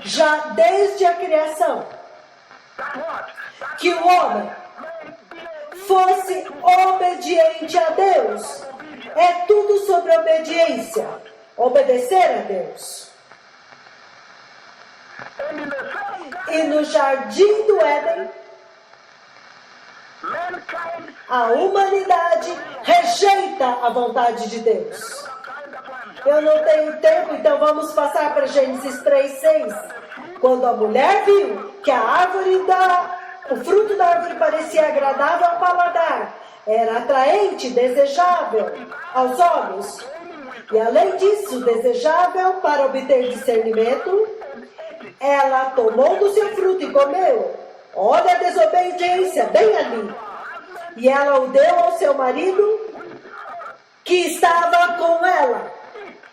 já desde a criação, that what? That que o homem fosse obediente a Deus. É tudo sobre obediência, obedecer a Deus. and in the same garden, E no jardim do Éden, mankind a humanidade rejeita a vontade de Deus. that's why I'm Eu não tenho tempo, então vamos passar para Gênesis 3:6. Quando a mulher viu que o fruto da árvore parecia agradável ao paladar, era atraente, desejável aos olhos, e além disso, desejável para obter discernimento, ela tomou do seu fruto e comeu. Olha a desobediência, bem ali. E ela o deu ao seu marido, que estava com ela,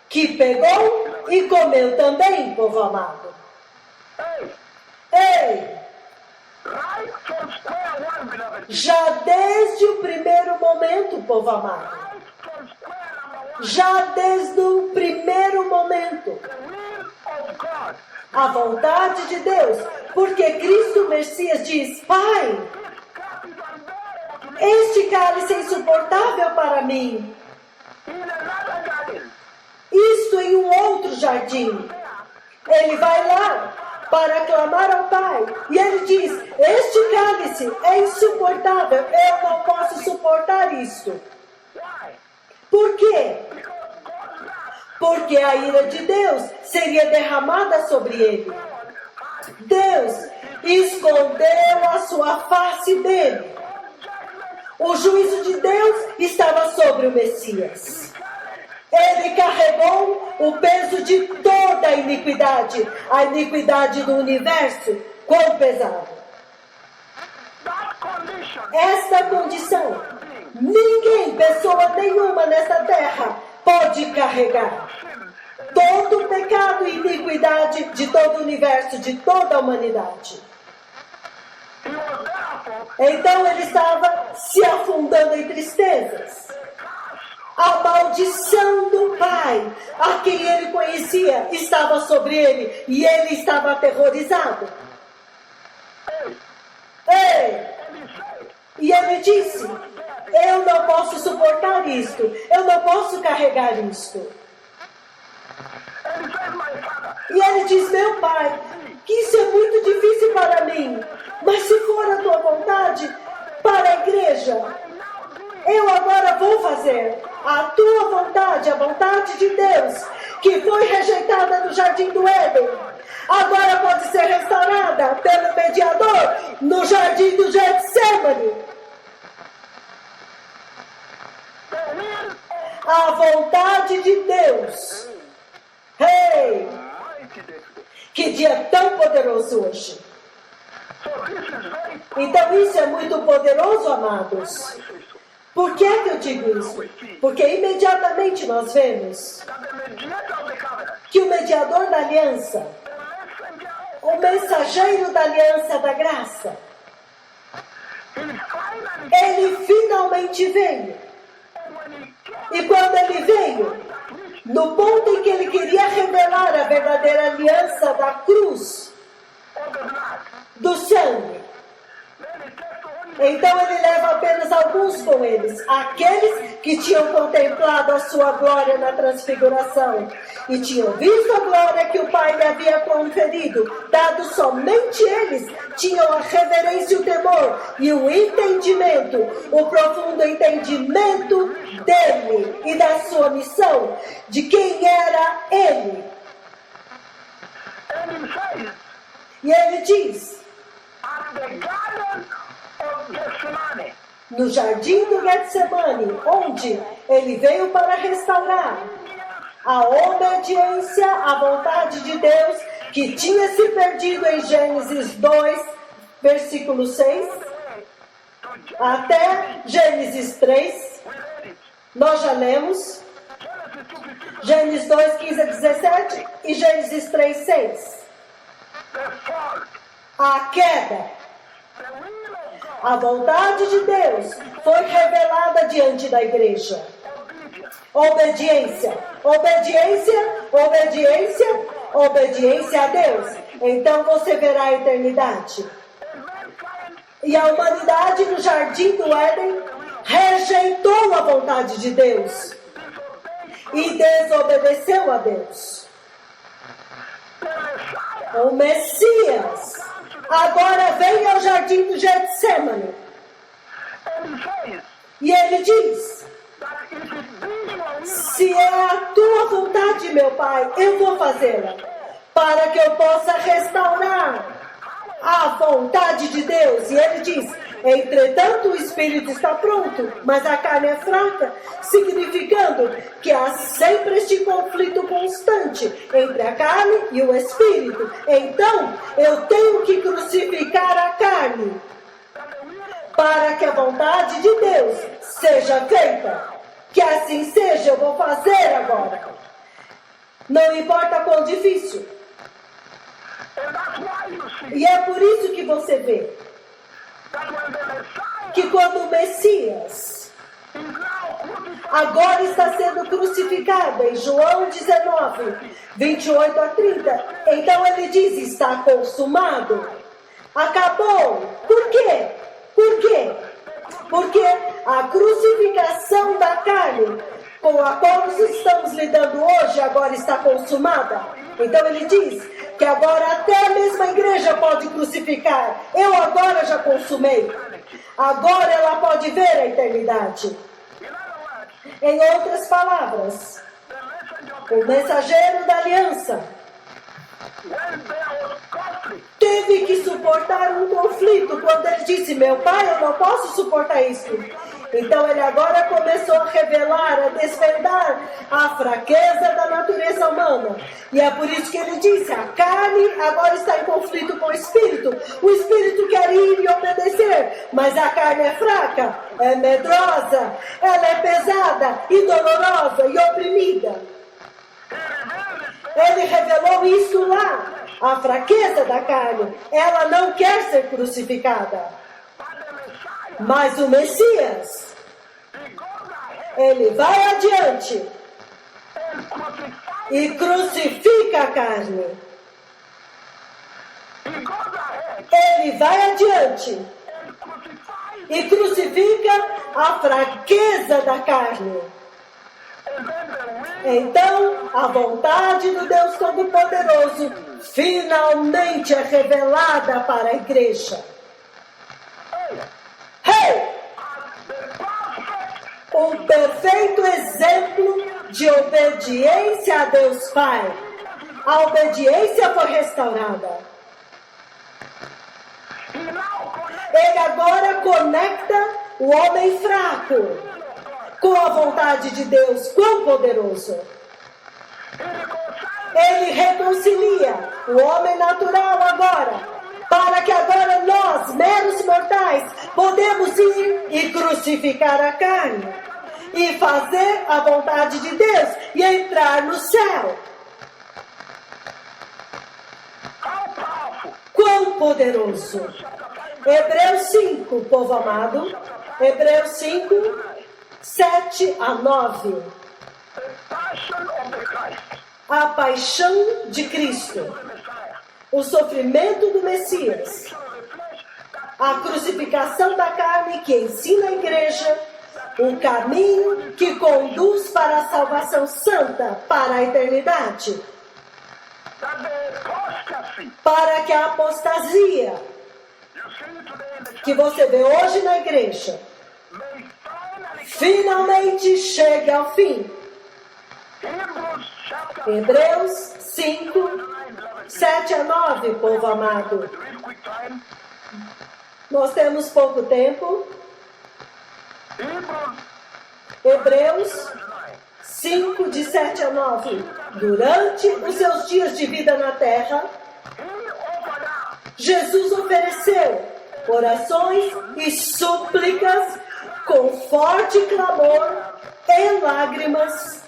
que pegou e comeu também, povo amado. Ei, right from square one, beloved. já desde o primeiro momento, povo amado, Right from square number one, já desde o primeiro momento, the will of God. a vontade de Deus, porque Cristo Messias diz: Pai, Cup is unbearable to me. este cálice é insuportável para mim. In another garden, Isto em um outro jardim. Ele vai lá para clamar ao Pai. E ele diz: Este cálice é insuportável. Eu não posso suportar isto. why? Por quê? Because God's love porque a ira de Deus seria derramada sobre ele. Deus escondeu a sua face dele. O juízo de Deus estava sobre o Messias. Ele carregou o peso de toda a iniquidade do universo. Quão pesado! Esta condição, ninguém, pessoa nenhuma nesta terra, pode carregar. Todo o pecado e iniquidade de todo o universo, de toda a humanidade. Então ele estava se afundando em tristezas. A maldição do Pai, a quem ele conhecia, estava sobre ele e ele estava aterrorizado. Ei! E ele disse: eu não posso suportar isto, eu não posso carregar isto. E ele diz: meu pai, que isso é muito difícil para mim, mas se for a tua vontade, para a igreja, eu agora vou fazer a tua vontade, a vontade de Deus, que foi rejeitada no Jardim do Éden. Agora pode ser restaurada pelo mediador no Jardim do Getsemane. A vontade de Deus. Hey! Que dia tão poderoso hoje. Então isso é muito poderoso, amados. Por que eu digo isso? Porque imediatamente nós vemos que o mediador da aliança, o mensageiro da aliança da graça, ele finalmente veio. E quando ele veio, no ponto em que ele queria revelar a verdadeira aliança da cruz, do sangue, então ele leva apenas alguns com eles, aqueles que tinham contemplado a sua glória na transfiguração e tinham visto a glória que o Pai lhe havia conferido, dado somente eles tinham a reverência e o temor e o entendimento, o profundo entendimento dele e da sua missão, de quem era ele. E ele diz: no jardim do Getsemane, onde ele veio para restaurar a obediência à vontade de Deus, que tinha se perdido em Gênesis 2, versículo 6, até Gênesis 3, nós já lemos, Gênesis 2, 15 a 17 e Gênesis 3, 6. A queda. A vontade de Deus foi revelada diante da igreja. Obediência, obediência, obediência, obediência a Deus. Então você verá a eternidade. E a humanidade no jardim do Éden rejeitou a vontade de Deus e desobedeceu a Deus. O Messias agora vem ao jardim do Getsemane. E ele diz: se é a tua vontade, meu Pai, eu vou fazê-la, para que eu possa restaurar a vontade de Deus. E ele diz: entretanto o espírito está pronto, mas a carne é fraca, significando que há sempre este conflito constante entre a carne e o espírito. Então eu tenho que crucificar a carne para que a vontade de Deus seja feita. Que assim seja, eu vou fazer agora. Não importa quão difícil. E é por isso que você vê que quando o Messias agora está sendo crucificado, em João 19, 28 a 30, então ele diz: está consumado, acabou. Por quê? Por quê? Porque a crucificação da carne com a qual nós estamos lidando hoje agora está consumada. Então ele diz que agora até a mesma igreja pode crucificar. Eu agora já consumei. Agora ela pode ver a eternidade. Em outras palavras, o mensageiro da aliança, when there was conflict, teve que suportar um conflito quando ele disse: meu pai, eu não posso suportar isso. Então ele agora começou a revelar, a desvendar a fraqueza da natureza humana. E é por isso que ele disse: a carne agora está em conflito com o espírito. O espírito quer ir e obedecer, mas a carne é fraca, é medrosa, ela é pesada e dolorosa e oprimida. Ele revelou isso lá, a fraqueza da carne. Ela não quer ser crucificada. Mas o Messias, ele vai adiante e crucifica a carne. Ele vai adiante e crucifica a fraqueza da carne. Então, a vontade do Deus Todo-Poderoso finalmente é revelada para a igreja. Um perfeito exemplo de obediência a Deus Pai. A obediência foi restaurada. Ele agora conecta o homem fraco com a vontade de Deus, quão poderoso. Ele reconcilia o homem natural agora, para que agora nós, meros mortais, podemos ir e crucificar a carne e fazer a vontade de Deus e entrar no céu. Quão poderoso! Hebreus 5, povo amado. Hebreus 5, 7 a 9. A paixão de Cristo. O sofrimento do Messias. A crucificação da carne que ensina a igreja um caminho que conduz para a salvação santa, para a eternidade. Para que a apostasia que você vê hoje na igreja finalmente chegue ao fim. Hebreus 5, 7 a 9, povo amado. Nós temos pouco tempo. Hebreus 5, de 7 a 9. Durante os seus dias de vida na terra, Jesus ofereceu orações e súplicas com forte clamor e lágrimas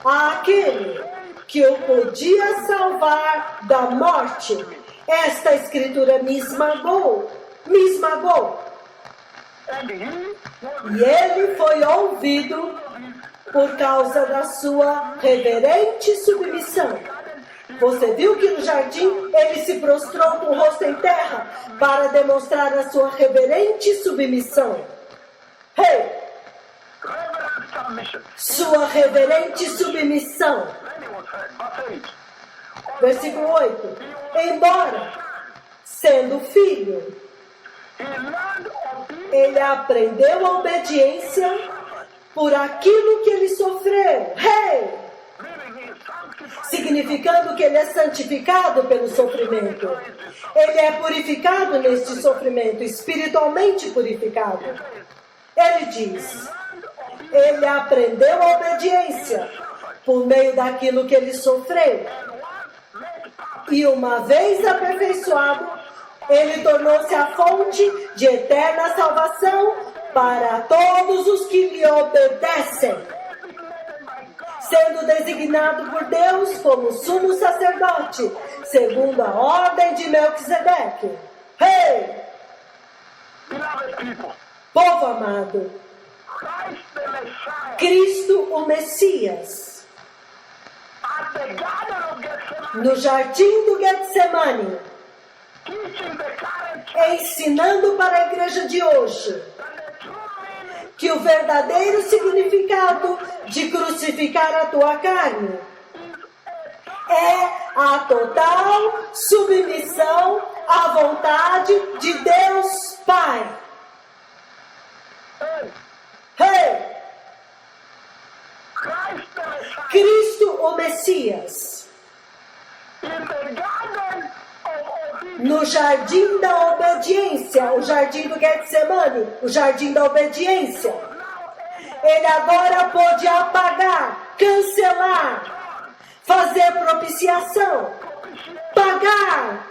àquele que o podia salvar da morte. Esta escritura me esmagou. E ele foi ouvido por causa da sua reverente submissão. Você viu que no jardim ele se prostrou com o rosto em terra para demonstrar a sua reverente submissão. Sua reverente submissão. Versículo 8. Embora sendo filho, ele aprendeu a obediência por aquilo que ele sofreu. Significando que ele é santificado pelo sofrimento. Ele é purificado neste sofrimento, espiritualmente purificado. Ele diz, ele aprendeu a obediência por meio daquilo que ele sofreu. E uma vez aperfeiçoado, ele tornou-se a fonte de eterna salvação para todos os que lhe obedecem, sendo designado por Deus como sumo sacerdote, segundo a ordem de Melquisedeque. Povo amado, Cristo o Messias, no jardim do Getsemane, ensinando para a igreja de hoje que o verdadeiro significado de crucificar a tua carne é a total submissão à vontade de Deus Pai. Cristo o Messias. In the garden of obedience, No jardim da obediência, o jardim do Getsemane, o jardim da obediência. Ele agora pôde apagar, cancelar, fazer propiciação, pagar,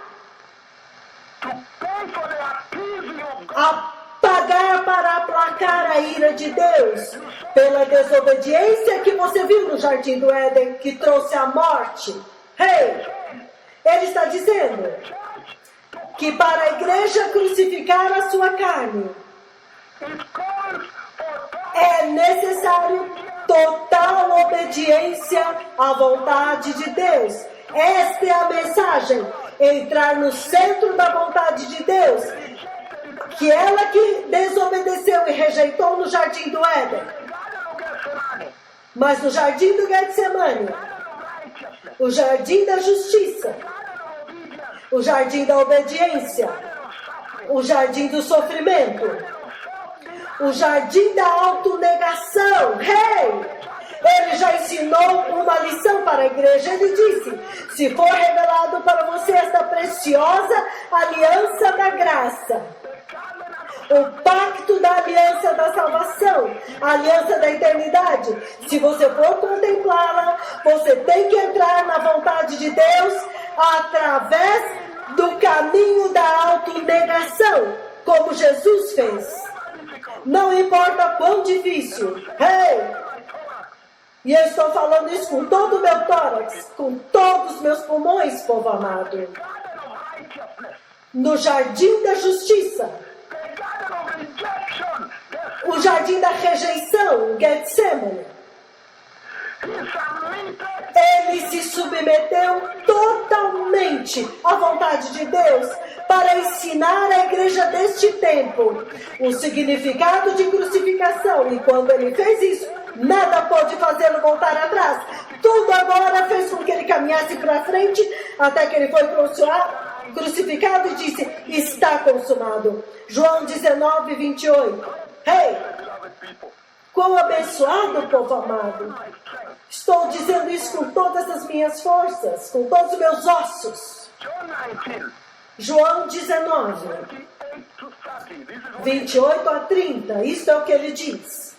to pay for the appeasing of God. pagar para aplacar a ira de Deus pela desobediência que você viu no jardim do Éden, que trouxe a morte. Ele está dizendo que para a igreja crucificar a sua carne, It calls for é necessário total obediência à vontade de Deus. Esta é a mensagem. Entrar no centro da vontade de Deus, que ela que desobedeceu e rejeitou no jardim do Éden. Mas no jardim do Getsemane, o jardim da justiça, o jardim da obediência, o jardim do sofrimento, o jardim da autonegação. Ele já ensinou uma lição para a igreja. Ele disse: se for revelado para você esta preciosa aliança da graça, o pacto da aliança da salvação, a aliança da eternidade, se você for contemplá-la, você tem que entrar na vontade de Deus através do caminho da autonegação, como Jesus fez. Não importa quão difícil. E eu estou falando isso com todo o meu tórax, com todos os meus pulmões, povo amado. No jardim da justiça, o jardim da rejeição, Getsemane, ele se submeteu totalmente à vontade de Deus para ensinar à igreja deste tempo o significado de crucificação. E quando ele fez isso, nada pôde fazê-lo voltar atrás. Tudo agora fez com que ele caminhasse para frente até que ele foi crucificado e disse: está consumado. João 19, 28. Quão abençoado, povo amado. Estou dizendo isso com todas as minhas forças, com todos os meus ossos. João 19, 28 a 30. Isso é o que ele diz.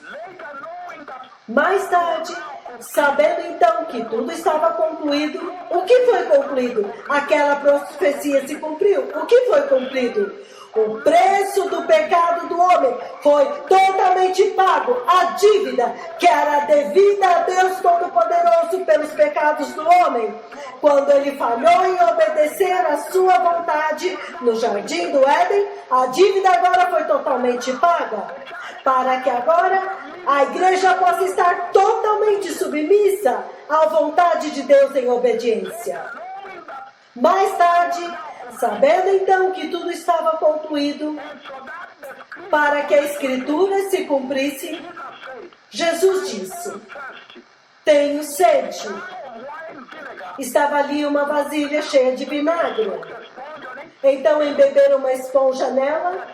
Mais tarde, sabendo então que tudo estava concluído, o que foi concluído? Aquela profecia se cumpriu. O que foi cumprido? O preço do pecado do homem foi totalmente pago. A dívida que era devida a Deus Todo-Poderoso pelos pecados do homem, quando ele falhou em obedecer a sua vontade no jardim do Éden, a dívida agora foi totalmente paga. Para que agora a igreja possa estar totalmente submissa à vontade de Deus em obediência. Mais tarde, sabendo então que tudo estava concluído, para que a Escritura se cumprisse, Jesus disse: tenho sede. Estava ali uma vasilha cheia de vinagre. Então embeberam uma esponja nela,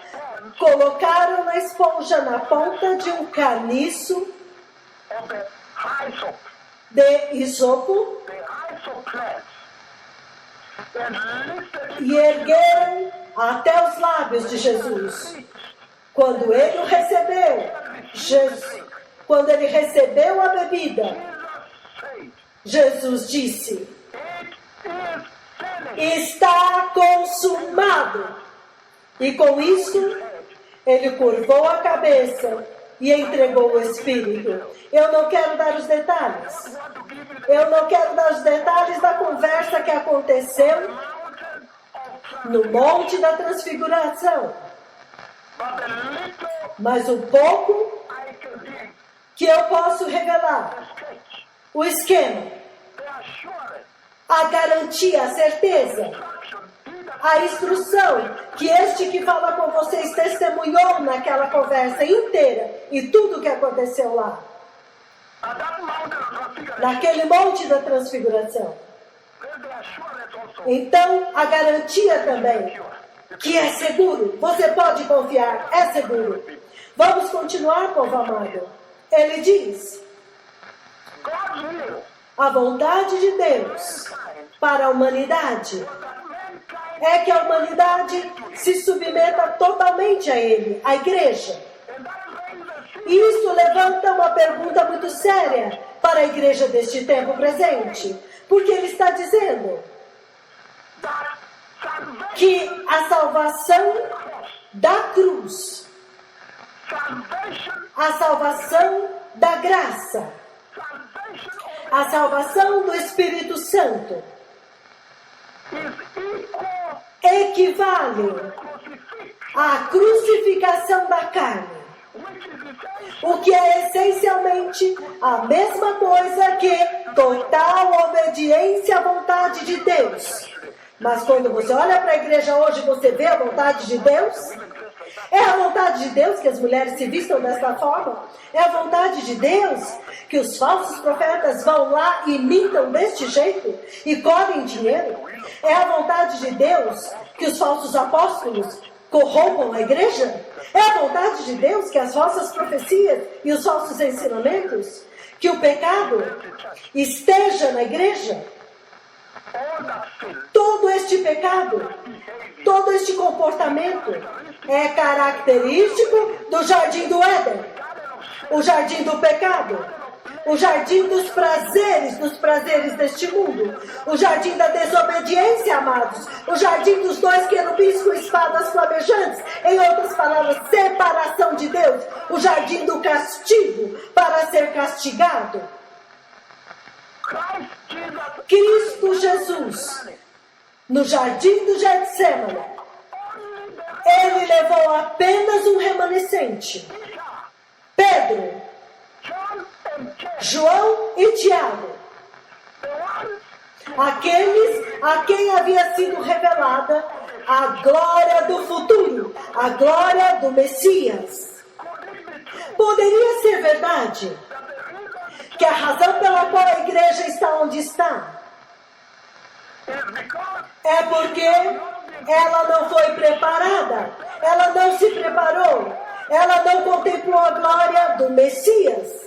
colocaram a esponja na ponta de um caniço de isopo e ergueram até os lábios de Jesus. Quando ele o recebeu, quando ele recebeu a bebida, Jesus disse: está consumado. E com isso, ele curvou a cabeça e entregou o Espírito. Eu não quero dar os detalhes. Eu não quero dar os detalhes da conversa que aconteceu no Monte da Transfiguração. Mas o pouco que eu posso revelar, o esquema, a garantia, a certeza, a instrução que este que fala com vocês testemunhou naquela conversa inteira e tudo o que aconteceu lá. Naquele Monte da Transfiguração. Então, a garantia também, que é seguro, você pode confiar, é seguro. Vamos continuar, povo amado. Ele diz: A vontade de Deus para a humanidade é que a humanidade se submeta totalmente a Ele, a igreja. E isso levanta uma pergunta muito séria para a igreja deste tempo presente. Porque Ele está dizendo que a salvação da cruz, a salvação da graça, a salvação do Espírito Santo equivale à crucificação da carne, o que é essencialmente a mesma coisa que total obediência à vontade de Deus. Mas quando você olha para a igreja hoje, você vê a vontade de Deus? É a vontade de Deus que as mulheres se vistam dessa forma? É a vontade de Deus que os falsos profetas vão lá e imitam deste jeito e colhem dinheiro? É a vontade de Deus que os falsos apóstolos corrompam a igreja? É a vontade de Deus que as falsas profecias e os falsos ensinamentos, que o pecado esteja na igreja? Todo este pecado, todo este comportamento é característico do jardim do Éden, o jardim do pecado, o jardim dos prazeres deste mundo, o jardim da desobediência, amados, o jardim dos dois querubins com espadas flamejantes, em outras palavras, separação de Deus, o jardim do castigo para ser castigado. Cristo Jesus, no jardim do Getsêmani, Ele levou apenas um remanescente, Pedro, João e Tiago, aqueles a quem havia sido revelada a glória do futuro, a glória do Messias. Poderia ser verdade que a razão pela qual a igreja está onde está é porque ela não foi preparada, ela não se preparou, ela não contemplou a glória do Messias.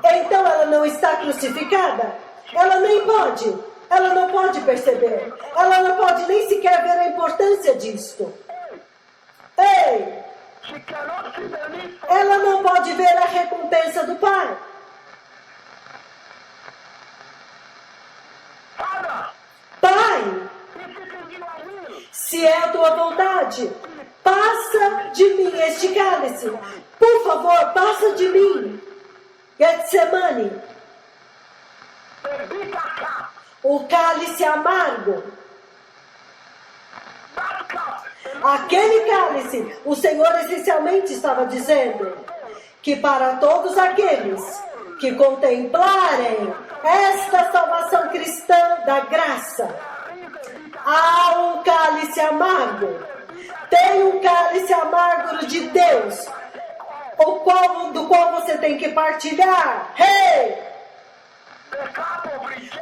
Então ela não está crucificada, ela não pode perceber, ela não pode nem sequer ver a importância disto. Ei! Ela não pode ver a recompensa do Pai. Pai, se é a tua vontade, passa de mim este cálice. Por favor, passa de mim. Getsemane, o cálice amargo. Aquele cálice, o Senhor essencialmente estava dizendo que para todos aqueles que contemplarem esta salvação cristã da graça, há um cálice amargo. Tem um cálice amargo de Deus, do qual você tem que partilhar. Hey!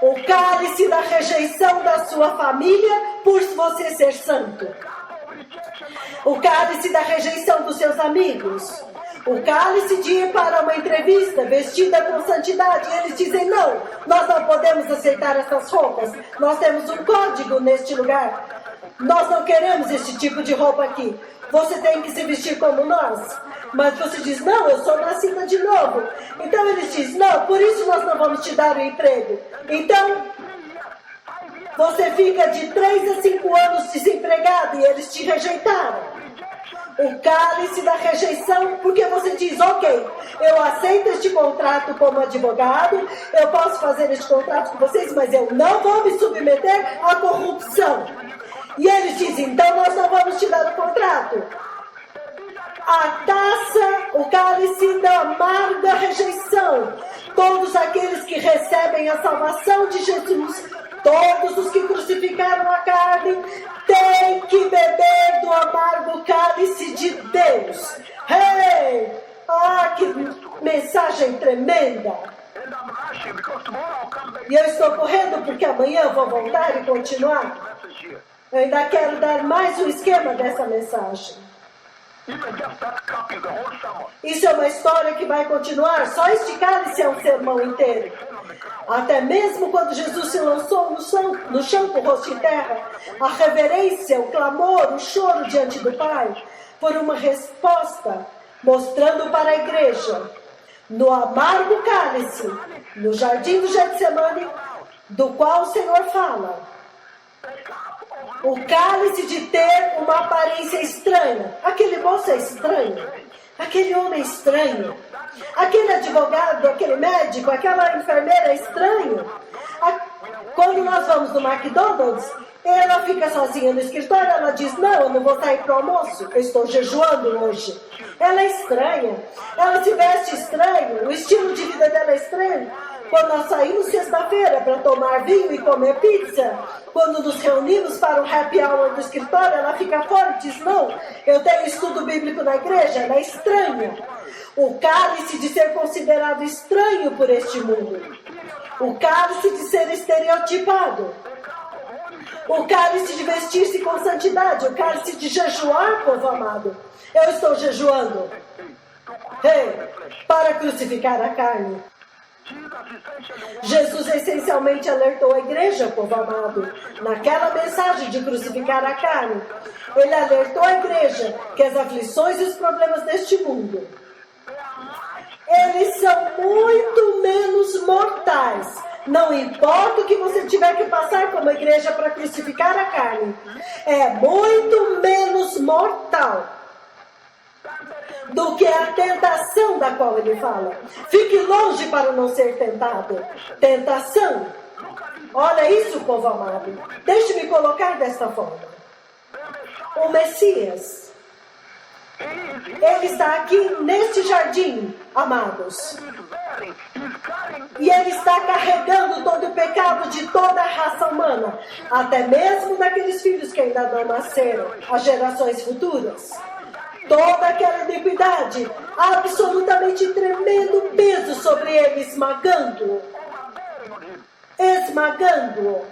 O cálice da rejeição da sua família por você ser santo. O cálice da rejeição dos seus amigos. O cálice de ir para uma entrevista vestida com santidade. E eles dizem, não, nós não podemos aceitar essas roupas. Nós temos um código neste lugar. Nós não queremos este tipo de roupa aqui. Você tem que se vestir como nós. Mas você diz, não, eu sou nascida de novo. Então eles dizem, não, por isso nós não vamos te dar o emprego. Então, você fica de 3 a 5 anos desempregado e eles te rejeitaram. O cálice da rejeição, porque você diz, ok, eu aceito este contrato como advogado, eu posso fazer este contrato com vocês, mas eu não vou me submeter à corrupção. E eles dizem, então nós não vamos te dar o contrato. A taça, o cálice da amarga rejeição. Todos aqueles que recebem a salvação de Jesus, todos os que crucificaram a carne, têm que beber do amargo cálice de Deus. Hey! Ah, que mensagem tremenda! E eu estou correndo porque amanhã eu vou voltar e continuar. Eu ainda quero dar mais um esquema dessa mensagem. Isso é uma história que vai continuar. Só este cálice é um sermão inteiro. Até mesmo quando Jesus se lançou no chão com o rosto em terra, a reverência, o clamor, o choro diante do Pai, por uma resposta, mostrando para a igreja, no amargo cálice, no jardim do Getsemane, do qual o Senhor fala. O cálice de ter uma aparência estranha. Aquele moço é estranho. Aquele homem é estranho. Aquele advogado, aquele médico, aquela enfermeira é estranho. Quando nós vamos no McDonald's, ela fica sozinha no escritório, ela diz, não, eu não vou sair para o almoço, eu estou jejuando hoje. Ela é estranha, ela se veste estranho, o estilo de vida dela é estranho. Quando nós saímos sexta-feira para tomar vinho e comer pizza, quando nos reunimos para o happy hour do escritório, ela fica fora e diz, não, eu tenho estudo bíblico na igreja, ela é estranha. O cálice de ser considerado estranho por este mundo. O cálice de ser estereotipado. O cálice de vestir-se com santidade. O cálice de jejuar, povo amado. Eu estou jejuando. Para crucificar a carne. Jesus essencialmente alertou a igreja, povo amado, naquela mensagem de crucificar a carne. Ele alertou a igreja que as aflições e os problemas deste mundo, eles são muito menos mortais. Não importa o que você tiver que passar como igreja para crucificar a carne, é muito menos mortal do que a tentação da qual ele fala. Fique longe para não ser tentado. Tentação. Olha isso, povo amado. Deixe-me colocar desta forma. O Messias, ele está aqui neste jardim, amados. E ele está carregando todo o pecado de toda a raça humana, até mesmo daqueles filhos que ainda não nasceram, as gerações futuras. Toda aquela iniquidade, absolutamente tremendo peso sobre ele, esmagando-o. Esmagando-o.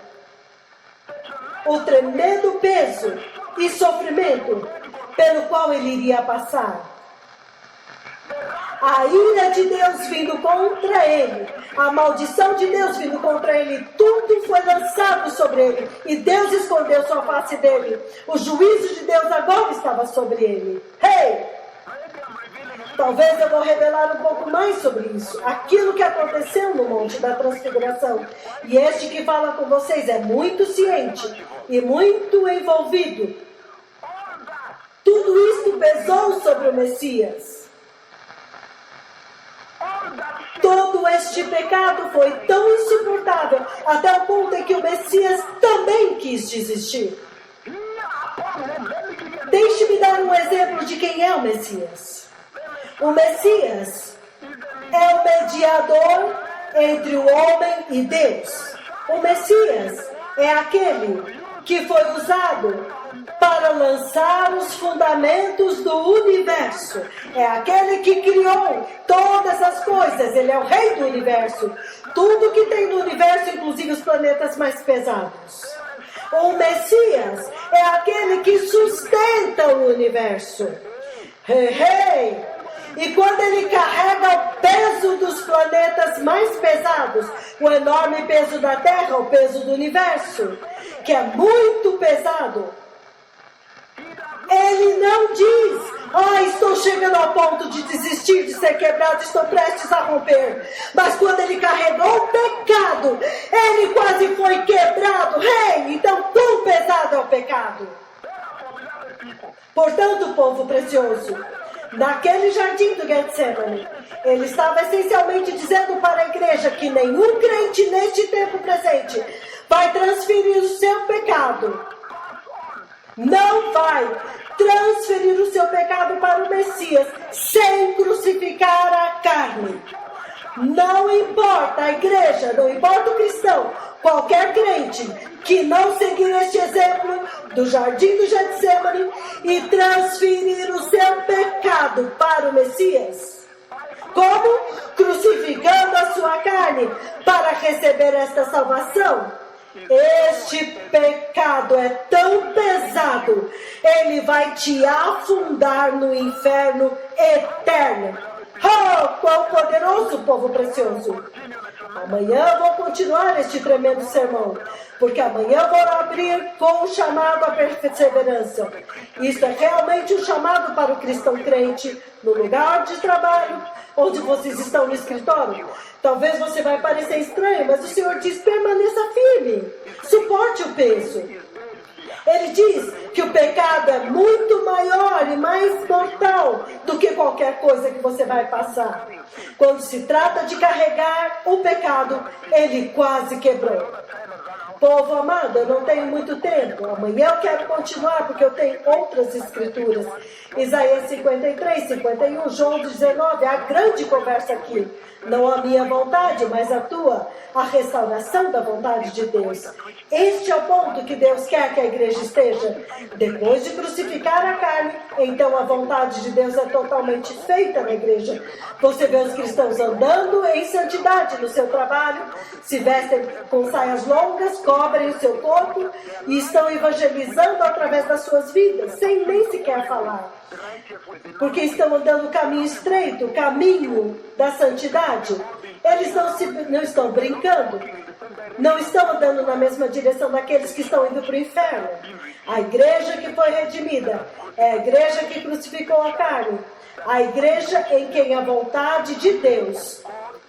O tremendo peso e sofrimento pelo qual ele iria passar. A ira de Deus vindo contra ele, a maldição de Deus vindo contra ele, tudo foi lançado sobre ele, e Deus escondeu sua face dele. O juízo de Deus agora estava sobre ele. Talvez eu vou revelar um pouco mais sobre isso, aquilo que aconteceu no Monte da Transfiguração. E este que fala com vocês é muito ciente e muito envolvido. Tudo isto pesou sobre o Messias. Todo este pecado foi tão insuportável até o ponto em que o Messias também quis desistir. Deixe-me dar um exemplo de quem é o Messias. O Messias é o mediador entre o homem e Deus. O Messias é aquele que foi usado para lançar os fundamentos do universo. É aquele que criou todas as coisas. Ele é o rei do universo. Tudo que tem no universo, inclusive os planetas mais pesados. O Messias é aquele que sustenta o universo. E quando ele carrega o peso dos planetas mais pesados, o enorme peso da Terra, o peso do universo, que é muito pesado, ele não diz, estou chegando ao ponto de desistir, de ser quebrado, estou prestes a romper. Mas quando ele carregou o pecado, ele quase foi quebrado. Então quão pesado é o pecado. Portanto, povo precioso, naquele jardim do Getsemane, ele estava essencialmente dizendo para a igreja que nenhum crente neste tempo presente vai transferir o seu pecado. Não vai transferir o seu pecado para o Messias sem crucificar a carne. Não importa a igreja, não importa o cristão, qualquer crente que não seguir este exemplo do jardim do Getsemane e transferir o seu pecado para o Messias. Como? Crucificando a sua carne para receber esta salvação. Este pecado é tão pesado, ele vai te afundar no inferno eterno. Quão poderoso, povo precioso! Amanhã eu vou continuar este tremendo sermão, porque amanhã eu vou abrir com o chamado à perseverança. Isso é realmente um chamado para o cristão crente, no lugar de trabalho, onde vocês estão no escritório. Talvez você vai parecer estranho, mas o Senhor diz, permaneça firme, suporte o peso. Ele diz que o pecado é muito maior e mais mortal do que qualquer coisa que você vai passar. Quando se trata de carregar o pecado, ele quase quebrou. Povo amado, eu não tenho muito tempo. Amanhã eu quero continuar porque eu tenho outras escrituras. Isaías 53, 51, João 19, a grande conversa aqui. Não a minha vontade, mas a tua, a restauração da vontade de Deus. Este é o ponto que Deus quer que a igreja esteja. Depois de crucificar a carne, então a vontade de Deus é totalmente feita na igreja. Você vê os cristãos andando em santidade no seu trabalho, se vestem com saias longas, cobrem o seu corpo e estão evangelizando através das suas vidas, sem nem sequer falar. Porque estão andando o caminho estreito, o caminho da santidade. Eles não estão brincando, não estão andando na mesma direção daqueles que estão indo para o inferno. A igreja que foi redimida é a igreja que crucificou a carne, a igreja em quem a vontade de Deus,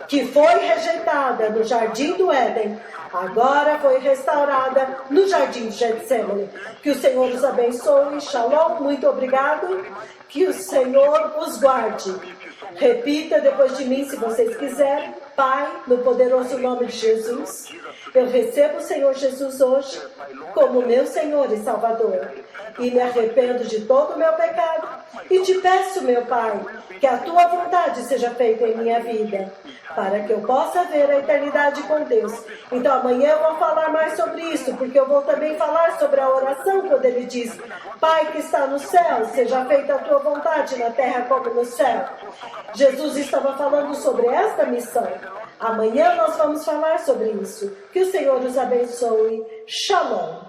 que foi rejeitada no jardim do Éden, agora foi restaurada no jardim de Getsemane. Que o Senhor os abençoe. Shalom, muito obrigado. Que o Senhor os guarde. Repita depois de mim, se vocês quiserem. Pai, no poderoso nome de Jesus, eu recebo o Senhor Jesus hoje como meu Senhor e Salvador. E me arrependo de todo o meu pecado. E te peço, meu Pai, que a tua vontade seja feita em minha vida, para que eu possa ver a eternidade com Deus. Então amanhã eu vou falar mais sobre isso, porque eu vou também falar sobre a oração, quando ele diz, Pai que está no céu, seja feita a tua vontade na terra como no céu. Jesus estava falando sobre esta missão. Amanhã nós vamos falar sobre isso. Que o Senhor os abençoe. Shalom.